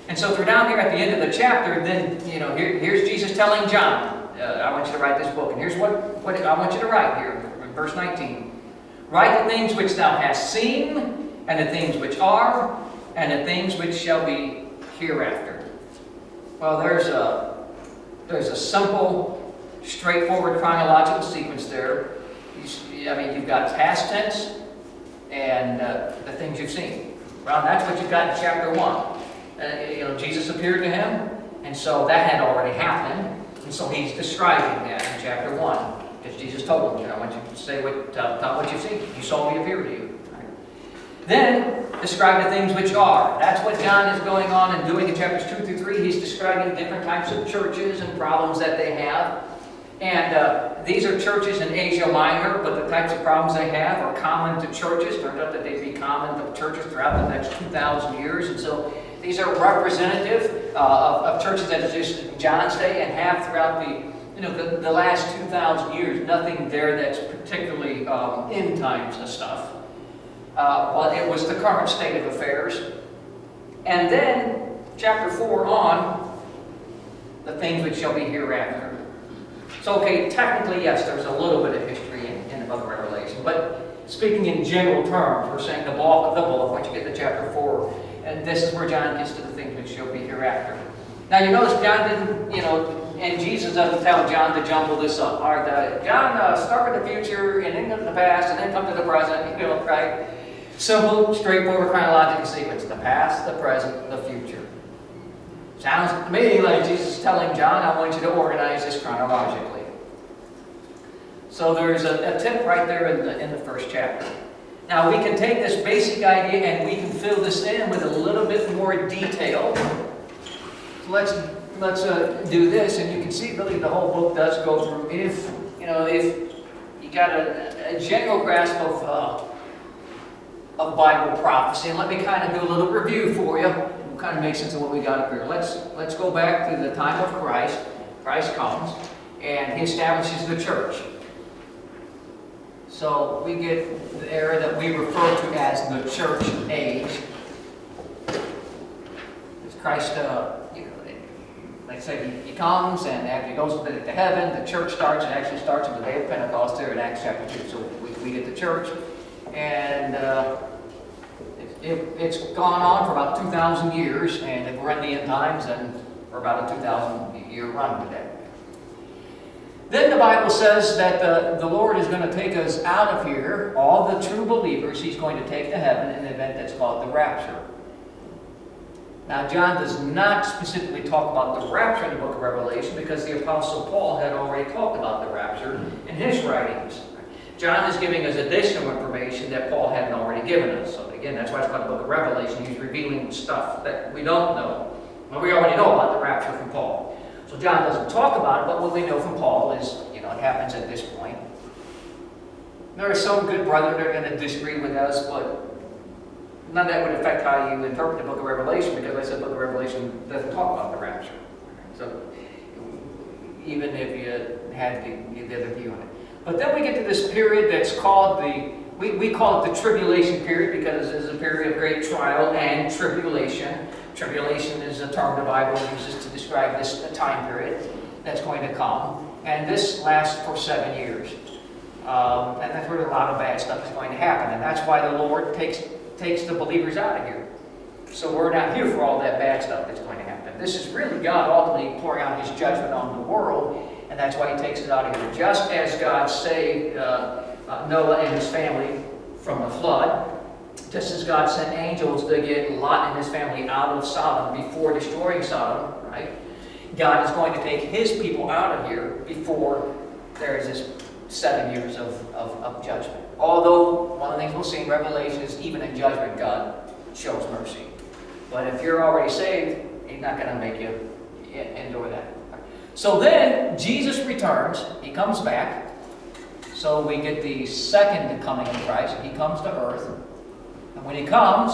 And so if we're down here at the end of the chapter, then, here's Jesus telling John, I want you to write this book. And here's what I want you to write here, verse 19. Write the things which thou hast seen, and the things which are, and the things which shall be hereafter. Well, there's a simple, straightforward chronological sequence there. You've got past tense and the things you've seen. Well, that's what you've got in chapter 1. Jesus appeared to him, and so that had already happened, and so he's describing that in chapter 1, because Jesus told him, I want you to say tell what you've seen. You saw me appear to you. Right? Then, describe the things which are. That's what John is going on and doing in chapters 2 through 3. He's describing different types of churches and problems that they have. And these are churches in Asia Minor, but the types of problems they have are common to churches. Turns out that they'd be common to churches throughout the next 2,000 years, and so these are representative of churches that exist in John's day and have throughout the last 2,000 years. Nothing there that's particularly end times and stuff. But it was the current state of affairs. And then, chapter 4 on, the things which shall be hereafter. So, okay, technically, yes, there's a little bit of history in the book of Revelation. But speaking in general terms, we're saying the bulk of the book, once you get to chapter 4, and this is where John gets to the things which shall be hereafter. Now, you notice John didn't, and Jesus doesn't tell John to jumble this up. All right, John, start with the future, and then go to the past, and then come to the present, right? Simple, straightforward chronological sequence. The past, the present, the future. Sounds to me like Jesus is telling John, I want you to organize this chronologically. So there's a tip right there in the first chapter. Now we can take this basic idea and we can fill this in with a little bit more detail. So let's let's do this, and you can see really the whole book does go through. If you got a general grasp of Bible prophecy, and let me kind of do a little review for you. We'll kind of make sense of what we got up here. Let's go back to the time of Christ. Christ comes, and he establishes the church. So we get the era that we refer to as the church age. It's Christ, like I say, he comes, and after he goes to heaven, the church starts. It actually starts on the day of Pentecost there in Acts chapter 2. So we get the church, and it's gone on for about 2,000 years, and if we're in the end times, then we're about a 2,000-year run today. Then the Bible says that the Lord is going to take us out of here, all the true believers, he's going to take to heaven in an event that's called the rapture. Now, John does not specifically talk about the rapture in the book of Revelation because the Apostle Paul had already talked about the rapture in his writings. John is giving us additional information that Paul hadn't already given us. So again, that's why it's called the book of Revelation. He's revealing stuff that we don't know. Well, we already know about the rapture from Paul. So John doesn't talk about it, but what we know from Paul is, it happens at this point. There are some good brethren that are going to disagree with us, but none of that would affect how you interpret the book of Revelation, because like I said, the book of Revelation doesn't talk about the rapture. So even if you had the other view on it. But then we get to this period that's called we call it the tribulation period, because it is a period of great trial and tribulation. Tribulation is a term the Bible uses to describe this time period that's going to come. And this lasts for 7 years. And that's where a lot of bad stuff is going to happen. And that's why the Lord takes the believers out of here. So we're not here for all that bad stuff that's going to happen. This is really God ultimately pouring out his judgment on the world. And that's why he takes us out of here. Just as God saved Noah and his family from the flood, just as God sent angels to get Lot and his family out of Sodom before destroying Sodom, right? God is going to take his people out of here before there is this 7 years of judgment. Although, one of the things we'll see in Revelation is even in judgment, God shows mercy. But if you're already saved, he's not going to make you endure that. So then, Jesus returns. He comes back. So we get the second coming of Christ. He comes to earth. And when he comes,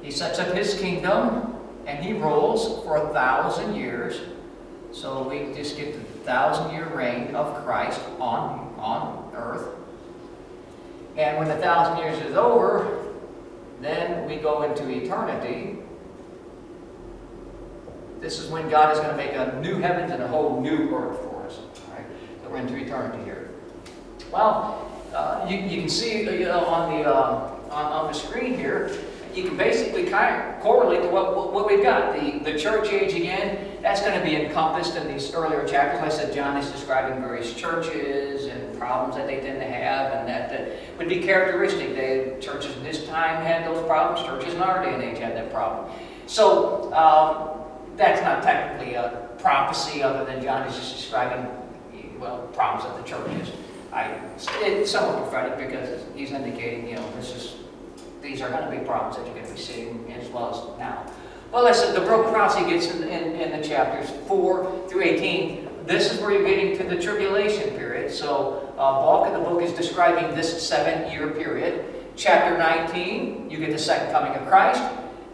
he sets up his kingdom, and he rules for 1,000 years. So we just get the 1,000-year reign of Christ on earth. And when the 1,000 years is over, then we go into eternity. This is when God is going to make a new heavens and a whole new earth for us. All right? So we're into eternity here. Well, you can see on the screen here, you can basically kind of correlate to what we've got. The church age, again, that's going to be encompassed in these earlier chapters. Like I said, John is describing various churches and problems that they tend to have, and that would be characteristic. Churches in this time had those problems. Churches in our day and age had that problem. So that's not technically a prophecy, other than John is just describing, problems of the churches. It's somewhat prophetic because he's indicating, these are going to be problems that you're going to be seeing as well as now. Well, as I said, the real prophecy gets in the chapters 4 through 18. This is where you're getting to the tribulation period. So bulk of the book is describing this 7-year period. Chapter 19, you get the second coming of Christ.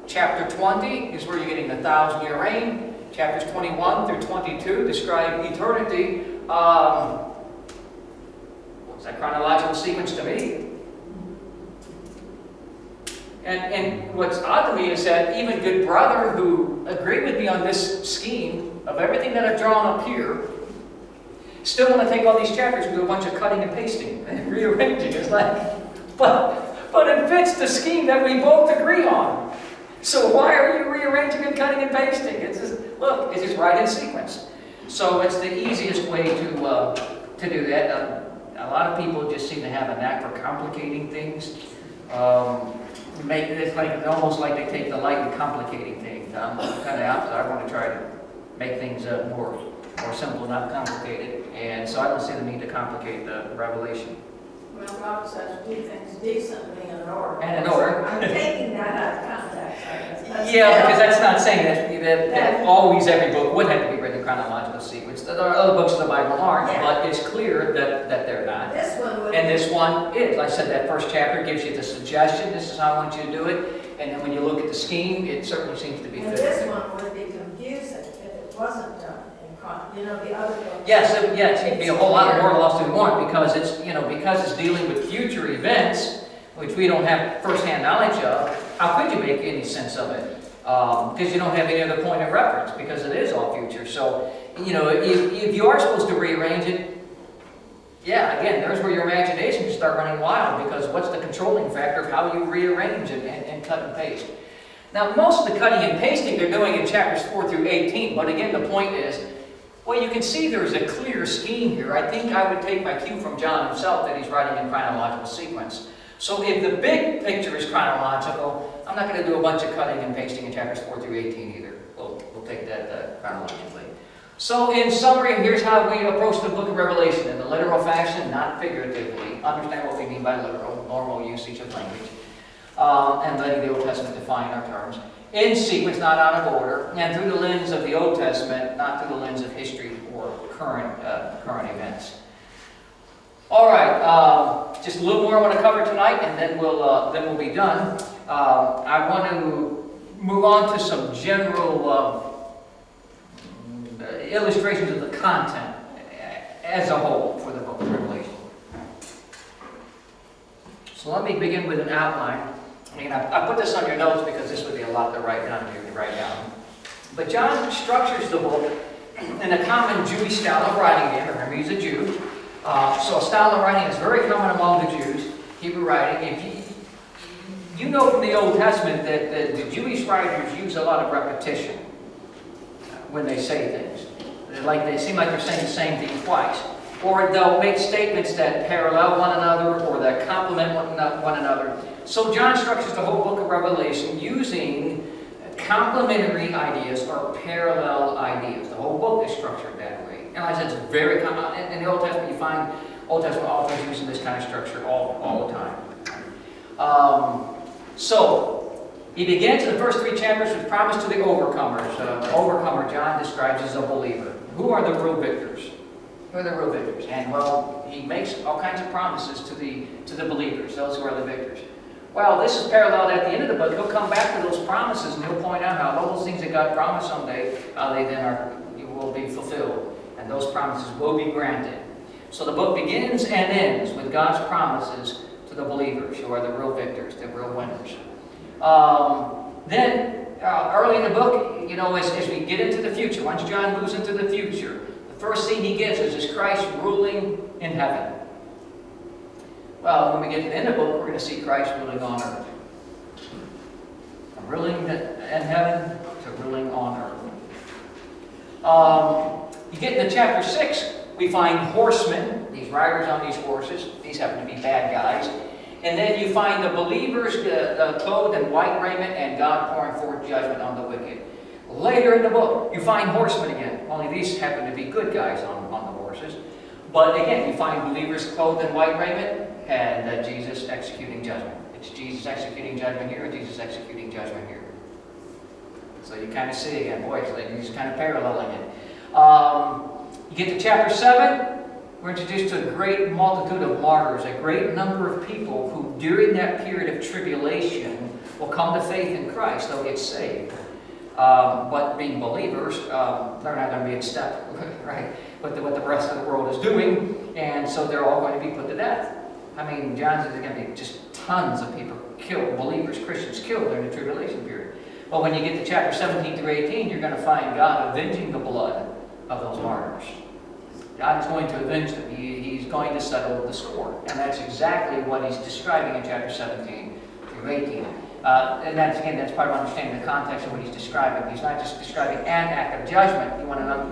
Chapter 20 is where you're getting the 1,000-year reign. Chapters 21 through 22 describe eternity. What's that chronological sequence to me? And what's odd to me is that even good brother who agreed with me on this scheme of everything that I've drawn up here still want to take all these chapters and do a bunch of cutting and pasting and rearranging. It's like, but it fits the scheme that we both agree on. So why are you rearranging and cutting and pasting? It's just right in sequence. So it's the easiest way to do that. A lot of people just seem to have a knack for complicating things. It's almost like they take delight in complicating things. I'm kind of opposite. I want to try to make things more simple, not complicated. And so I don't see the need to complicate the revelation. Well, God says do things decently and in order. And in order. I'm taking that out of context. Yeah, because that's not saying that always every book would have to be written in chronological sequence. There are other books of the Bible aren't, Yeah. but it's clear that they're not. This one would. And this one is. Like I said, that first chapter gives you the suggestion, this is how I want you to do it. And then when you look at the scheme, it certainly seems to be And fitting. this one would be confusing if it wasn't done in the other books. Yes, it'd be a whole lot more lost than one because because it's dealing with future events, which we don't have first-hand knowledge of. How could you make any sense of it? Because you don't have any other point of reference because it is all future. So, if you are supposed to rearrange it, yeah, again, there's where your imagination can start running wild because what's the controlling factor of how you rearrange it and cut and paste? Now, most of the cutting and pasting they're doing in chapters 4 through 18, but again, the point is, well, you can see there's a clear scheme here. I think I would take my cue from John himself that he's writing in chronological sequence. So if the big picture is chronological, I'm not going to do a bunch of cutting and pasting in chapters 4 through 18 either. We'll take that chronologically. So in summary, here's how we approach the book of Revelation in the literal fashion, not figuratively. Understand what we mean by literal, normal usage of language. And letting the Old Testament define our terms. In sequence, not out of order, and through the lens of the Old Testament, not through the lens of history or current events. All right, just a little more I want to cover tonight, and then we'll be done. I want to move on to some general illustrations of the content as a whole for the book of Revelation. So let me begin with an outline. I put this on your notes because this would be a lot to write down if you could write down. But John structures the book in a common Jewish style of writing. Remember, he's a Jew. So a style of writing is very common among the Jews, Hebrew writing. If you know from the Old Testament that the Jewish writers use a lot of repetition when they say things. They seem like they're saying the same thing twice. Or they'll make statements that parallel one another or that complement one another. So John structures the whole book of Revelation using complementary ideas or parallel ideas. The whole book is structured that way. And like I said, it's very common. In the Old Testament, you find Old Testament authors using this kind of structure all the time. So he begins in the first 3 chapters with promise to the overcomers. The overcomer John describes as a believer. Who are the real victors? Who are the real victors? And well, he makes all kinds of promises to the believers, those who are the victors. Well, this is paralleled at the end of the book. He'll come back to those promises and he'll point out how all those things that God promised someday, they then will be fulfilled. And those promises will be granted. So the book begins and ends with God's promises to the believers who are the real victors, the real winners. Then, early in the book, as we get into the future, once John moves into the future, the first scene he gives is Christ ruling in heaven. Well, when we get to the end of the book, we're going to see Christ ruling on earth. From ruling in heaven to ruling on earth. You get into chapter 6, we find horsemen, these riders on these horses. These happen to be bad guys. And then you find the believers clothed in white raiment and God pouring forth judgment on the wicked. Later in the book, you find horsemen again. Only these happen to be good guys on the horses. But again, you find believers clothed in white raiment and Jesus executing judgment. It's Jesus executing judgment here and Jesus executing judgment here. So you kind of see again, boy, he's kind of paralleling it. You get to chapter 7. We're introduced to a great multitude of martyrs, a great number of people who during that period of tribulation will come to faith in Christ. They'll get saved. But being believers, they're not going to be in step right, with what the rest of the world is doing, and so they're all going to be put to death. I mean, John says there's going to be just tons of people killed, believers, Christians killed during the tribulation period. But when you get to chapter 17 through 18, you're going to find God avenging the blood of those martyrs. God is going to avenge them. He's going to settle the score. And that's exactly what he's describing in chapter 17 through 18. And that's part of understanding the context of what he's describing. He's not just describing an act of judgment.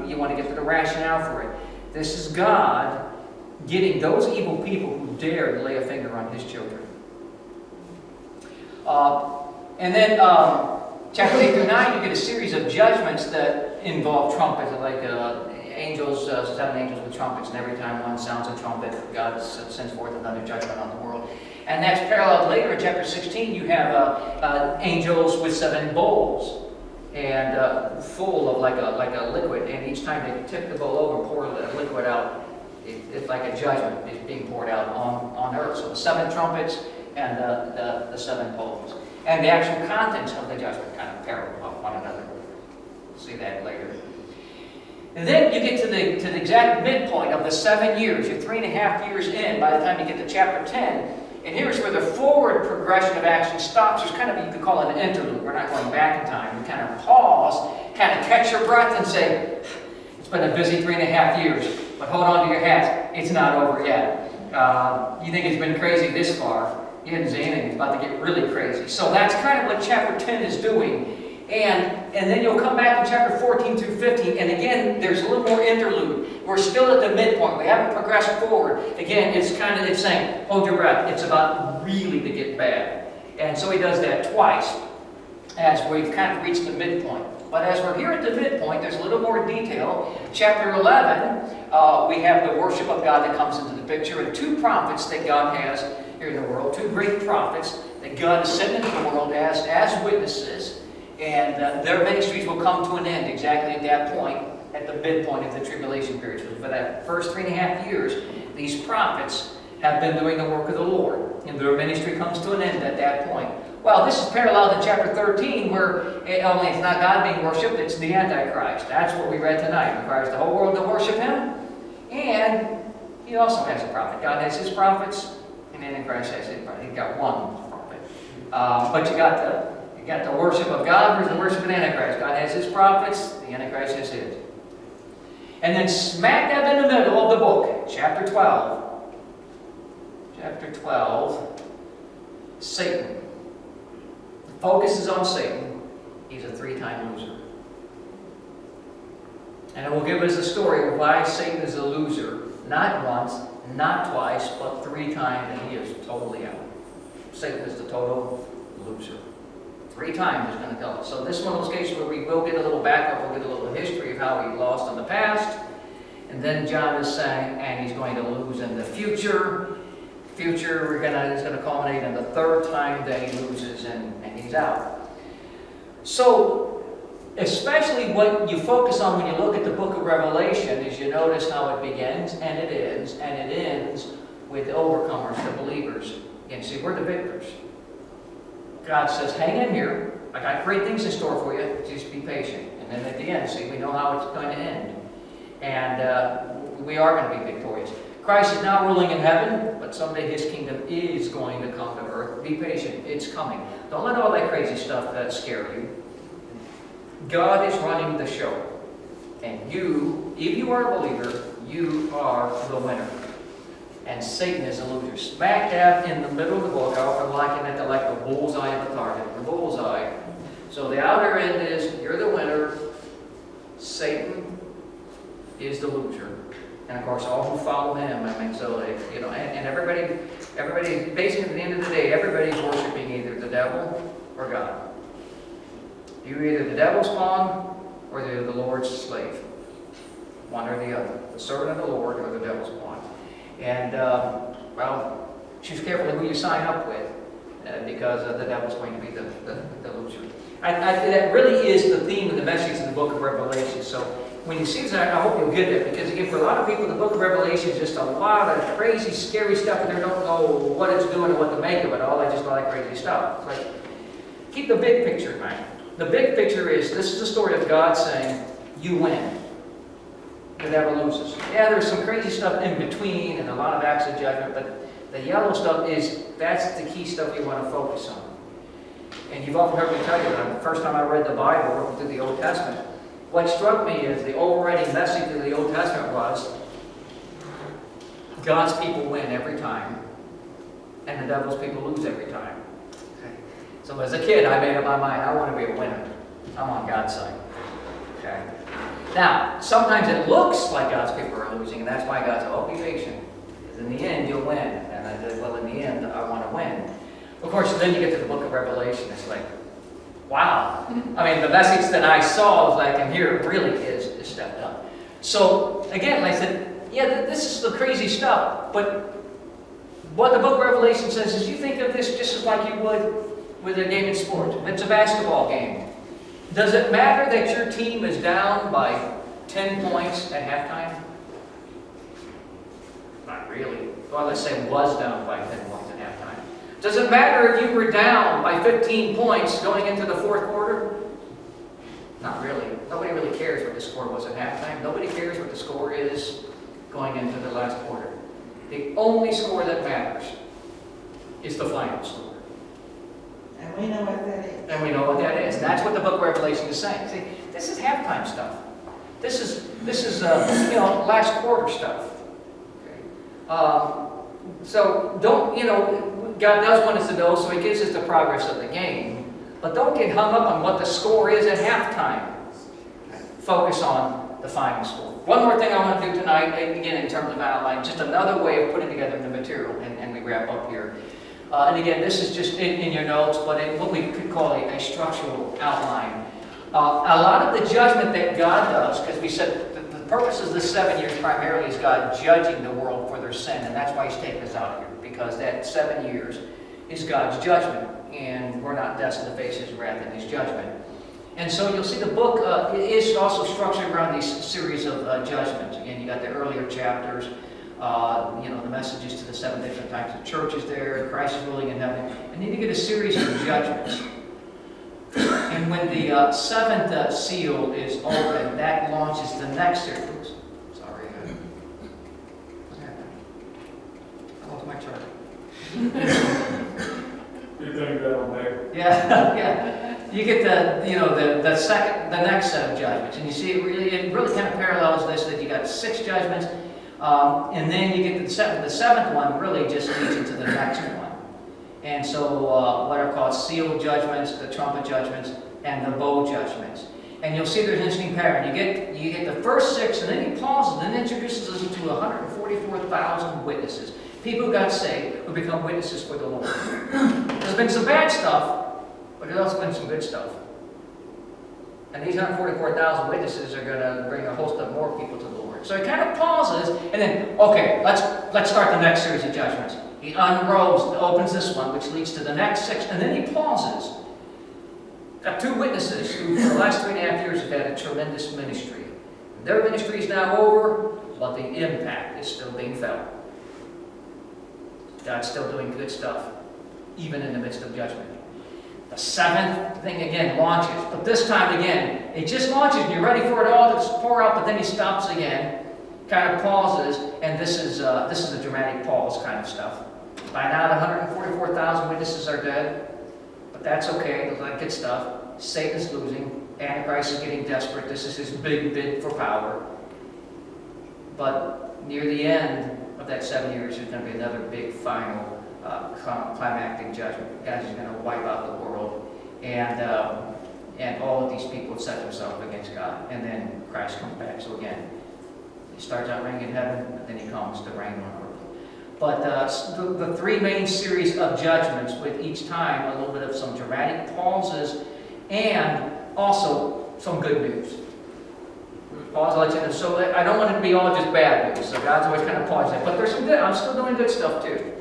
You want to get to the rationale for it. This is God getting those evil people who dare to lay a finger on his children. And then chapter 8 through 9, you get a series of judgments that involve trumpets, angels, 7 angels with trumpets, and every time one sounds a trumpet, God sends forth another judgment on the world. And that's paralleled later in chapter 16. You have angels with 7 bowls, and full of like a liquid. And each time they tip the bowl over, pour the liquid out, it's like a judgment is being poured out on earth. So the 7 trumpets and the 7 bowls. And the actual contents of the judgment kind of parallel one another. We'll see that later. And then you get to the exact midpoint of the 7 years. You're 3.5 years in by the time you get to chapter 10. And here's where the forward progression of action stops. There's kind of, you could call it an interlude. We're not going back in time. You kind of pause, kind of catch your breath and say, it's been a busy 3.5 years, but hold on to your hats. It's not over yet. You think it's been crazy this far. You didn't see anything. It's about to get really crazy. So that's kind of what chapter 10 is doing. And then you'll come back in chapter 14 through 15, and again, there's a little more interlude. We're still at the midpoint. We haven't progressed forward. Again, it's saying, hold your breath. It's about really to get bad. And so he does that twice as we've kind of reached the midpoint. But as we're here at the midpoint, there's a little more detail. Chapter 11, we have the worship of God that comes into the picture, and 2 prophets that God has here in the world, 2 great prophets that God has sent into the world as witnesses. And their ministries will come to an end exactly at that point, at the midpoint of the tribulation period. So for that first 3.5 years, these prophets have been doing the work of the Lord. And their ministry comes to an end at that point. Well, this is paralleled in chapter 13, where only it's not God being worshipped, it's the Antichrist. That's what we read tonight. He requires the whole world to worship him. And he also has a prophet. God has his prophets, and Antichrist has his prophet. He's got one prophet. But you got the worship of God versus the worship of the Antichrist. God has his prophets, the Antichrist has his. And then smack dab in the middle of the book, chapter 12. Chapter 12, Satan. The focus is on Satan. He's a 3-time loser. And it will give us a story of why Satan is a loser. Not once, not twice, but 3 times, and he is totally out. Satan is the total loser. 3 times is going to tell us. So this is one of those cases where we will get a little backup, we'll get a little history of how he lost in the past. And then John is saying, and he's going to lose in the future. It's going to culminate in the 3rd time that he loses and he's out. So, especially what you focus on when you look at the book of Revelation is you notice how it begins and it ends with the overcomers, the believers. And see, we're the victors. God says, hang in here. I got great things in store for you. Just be patient. And then at the end, see, we know how it's going to end. And we are going to be victorious. Christ is now ruling in heaven, but someday his kingdom is going to come to earth. Be patient. It's coming. Don't let all that crazy stuff scare you. God is running the show. And you, if you are a believer, you are the winner. And Satan is a loser. Smack dab in the middle of the book. I often liken it to like the bullseye of a target. The bullseye. So the outer end is, you're the winner. Satan is the loser. And of course, all who follow him, so and everybody, basically at the end of the day, everybody's worshiping either the devil or God. You're either the devil's pawn or you're the Lord's slave. One or the other. The servant of the Lord or the devil's pawn. And, well, choose carefully who you sign up with, because the devil's going to be the loser. That really is the theme of the message in the book of Revelation. So when you see that, I hope you'll get it, because again, for a lot of people, the book of Revelation is just a lot of crazy, scary stuff, and they don't know what it's doing and what to make of it all. They just like crazy stuff. It's like, keep the big picture in mind. The big picture is, this is the story of God saying, you win. The devil loses. Yeah, there's some crazy stuff in between and a lot of acts of judgment, but the yellow stuff that's the key stuff you want to focus on. And you've often heard me tell you that the first time I read the Bible, working through the Old Testament, what struck me is the overriding message of the Old Testament was God's people win every time, and the devil's people lose every time. Okay. So as a kid, I made up my mind, I want to be a winner. I'm on God's side. Okay. Now, sometimes it looks like God's people are losing, and that's why God said, be patient. Because in the end, you'll win. And I said, well, in the end, I want to win. Of course, then you get to the book of Revelation. It's like, wow. I mean, the message that I saw was like, and here it really is stepped up. So, again, like I said, yeah, this is the crazy stuff, but what the book of Revelation says is you think of this just as like you would with a game of sport. It's a basketball game. Does it matter that your team is down by 10 points at halftime? Not really. Well, let's say was down by 10 points at halftime. Does it matter if you were down by 15 points going into the fourth quarter? Not really. Nobody really cares what the score was at halftime. Nobody cares what the score is going into the last quarter. The only score that matters is the final score. And we know what that is. And we know what that is. That's what the book of Revelation is saying. See, this is halftime stuff. This is last quarter stuff. Okay. So don't, God does want us to know, so He gives us the progress of the game. But don't get hung up on what the score is at halftime. Focus on the final score. One more thing I want to do tonight, again in terms of outline, just another way of putting together the material, and we wrap up here. And again, this is just in your notes, but what we could call a structural outline. A lot of the judgment that God does, because we said the purpose of the 7 years primarily is God judging the world for their sin, and that's why He's taking us out here, because that 7 years is God's judgment, and we're not destined to face His wrath and His judgment. And so you'll see the book is also structured around these series of judgments. Again, you got the earlier chapters, the messages to the 7 different types of churches there, Christ is ruling in heaven, and then you get a series of judgments. And when the 7th seal is opened, that launches the next series. Oops, sorry. What's happening? I lost my chart. Good thing you got on there. Yeah. You get the next set of judgments, and you see it really kind of parallels this, that you got 6 judgments, and then you get to the 7th one really just leads into the next one. And so what are called seal judgments, the trumpet judgments, and the bowl judgments. And you'll see there's an interesting pattern. You get the first 6, and then He pauses, and then introduces us to 144,000 witnesses. People who got saved, who become witnesses for the Lord. There's been some bad stuff, but there's also been some good stuff. And these 144,000 witnesses are going to bring a host of more people to the Lord. So He kind of pauses, and then, okay, let's start the next series of judgments. He unrolls, opens this one, which leads to the next 6, and then He pauses. Got 2 witnesses who, for the last 3.5 years, have had a tremendous ministry. Their ministry is now over, but the impact is still being felt. God's still doing good stuff, even in the midst of judgment. The 7th thing again launches, but this time again, it just launches and you're ready for it all to pour out, but then He stops again, kind of pauses, and this is a dramatic pause kind of stuff. By now, the 144,000 witnesses are dead, but that's okay. There's like good stuff. Satan's losing. Antichrist is getting desperate. This is his big bid for power. But near the end of that 7 years, there's going to be another big final climactic judgment. God is going to wipe out the world, and all of these people have set themselves against God, and then Christ comes back. So again, He starts out reigning in heaven, but then He comes to reign on earth. But the 3 main series of judgments, with each time a little bit of some dramatic pauses, and also some good news. Pause, let you know. So I don't want it to be all just bad news. So God's always kind of pausing it. But there's some good. I'm still doing good stuff too.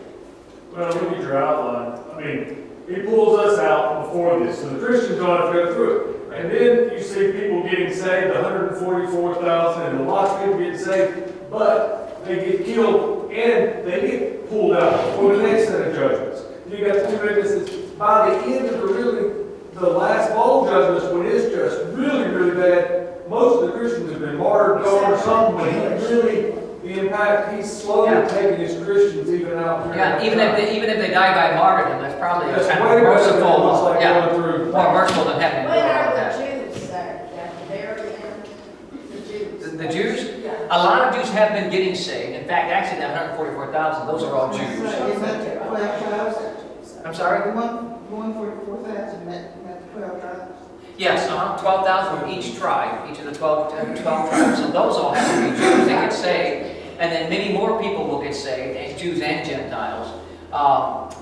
Well, look at your outline. I mean, He pulls us out before this, so the Christians don't have to go through it. And then you see people getting saved, 144,000, and lots of people getting saved, but they get killed and they get pulled out before the next set of judgments. You got the 2 witnesses. By the end of the last bowl judgments, when it's just really, really bad, most of the Christians have been martyred, gone or something, but the impact, He's slowly taking His Christians even out. Yeah, even if they die by martyrdom, that's probably That's kind way of better than merciful. what's like Yeah, going through. more merciful than having to When do all are of the that. Jews saved? At the very end? The Jews. The Jews? Yeah. A lot of Jews have been getting saved. In fact, actually, that 144,000, those are all Jews. Isn't that 12 tribes? I'm sorry? The 144,000 meant 12 tribes. Yes, 12,000 from each tribe, each of the 12 tribes. So those all have to be Jews that get saved. And then many more people will get saved, and Jews and Gentiles.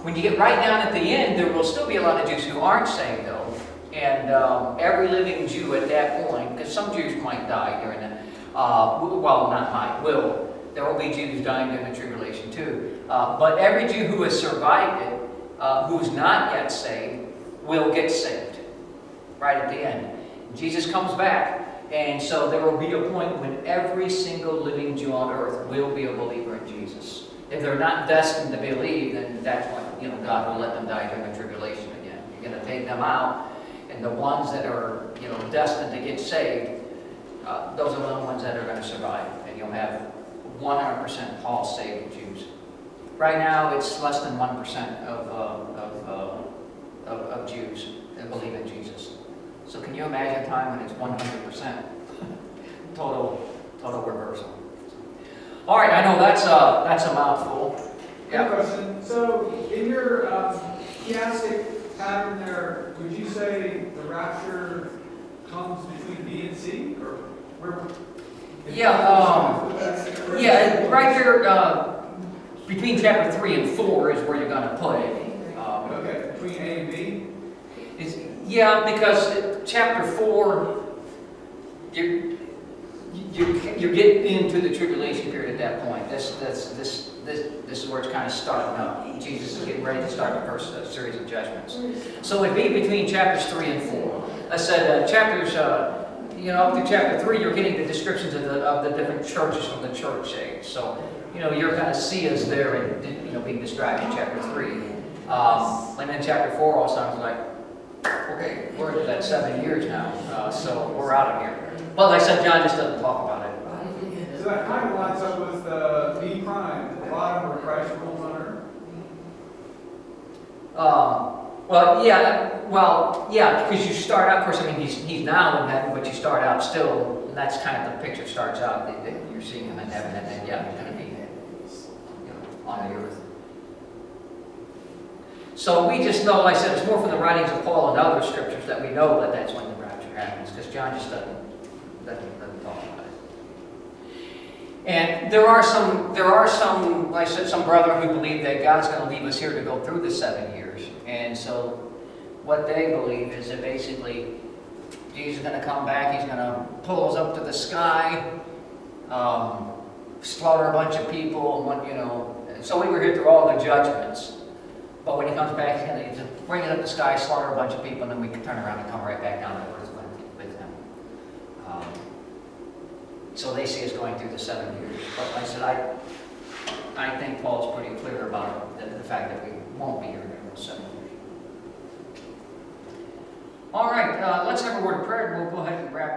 When you get right down at the end, there will still be a lot of Jews who aren't saved, though. And every living Jew at that point, because some Jews might die during that, well, not might, will. There will be Jews dying during the tribulation too. But every Jew who has survived it, who's not yet saved, will get saved. Right at the end. Jesus comes back, and so there will be a point when every single living Jew on earth will be a believer in Jesus. If they're not destined to believe, then that's when, God will let them die during the tribulation again. You're going to take them out, and the ones that are, destined to get saved, those are the ones that are going to survive, and you'll have 100% Paul saved Jews. Right now, it's less than 1% of Jews that believe in Jesus. So can you imagine a time when it's 100%? Total reversal. All right, I know that's a mouthful. Good question. So, in your chiastic pattern there, would you say the rapture comes between B and C, or where? Yeah, right there, between chapter 3 and 4 is where you're going to put it. Okay, between A and B? Because chapter 4, you're getting into the tribulation period at that point. This is where it's kind of starting up. Jesus is getting ready to start the first series of judgments. So it'd be between chapters 3 and 4. I said chapters, up to chapter 3, you're getting the descriptions of the different churches from the church age. So, you're going to see us there and, being described in chapter 3. And then chapter 4 all of a sudden like, okay, we're into that 7 years now, so we're out of here. But like I said, John just doesn't talk about it. So that kind of lines up with B prime, at the bottom where Christ rules on earth. Because you start out, of course, he's now in heaven, but you start out still, and that's kind of the picture starts out, that you're seeing him in heaven, and then, he's going to be on the earth. So we just know, like I said, it's more from the writings of Paul and other scriptures that we know that that's when the rapture happens, because John just doesn't talk about it. And there are some, like I said, some brethren who believe that God's going to leave us here to go through the 7 years. And so what they believe is that basically Jesus is going to come back, he's going to pull us up to the sky, slaughter a bunch of people, so we were here through all the judgments. But when he comes back, he's going to bring it up the sky, slaughter a bunch of people, and then we can turn around and come right back down to earth with him. So they see us going through the 7 years. But like I said, I think Paul's pretty clear about the fact that we won't be here during those 7 years. All right, let's have a word of prayer, and we'll go ahead and wrap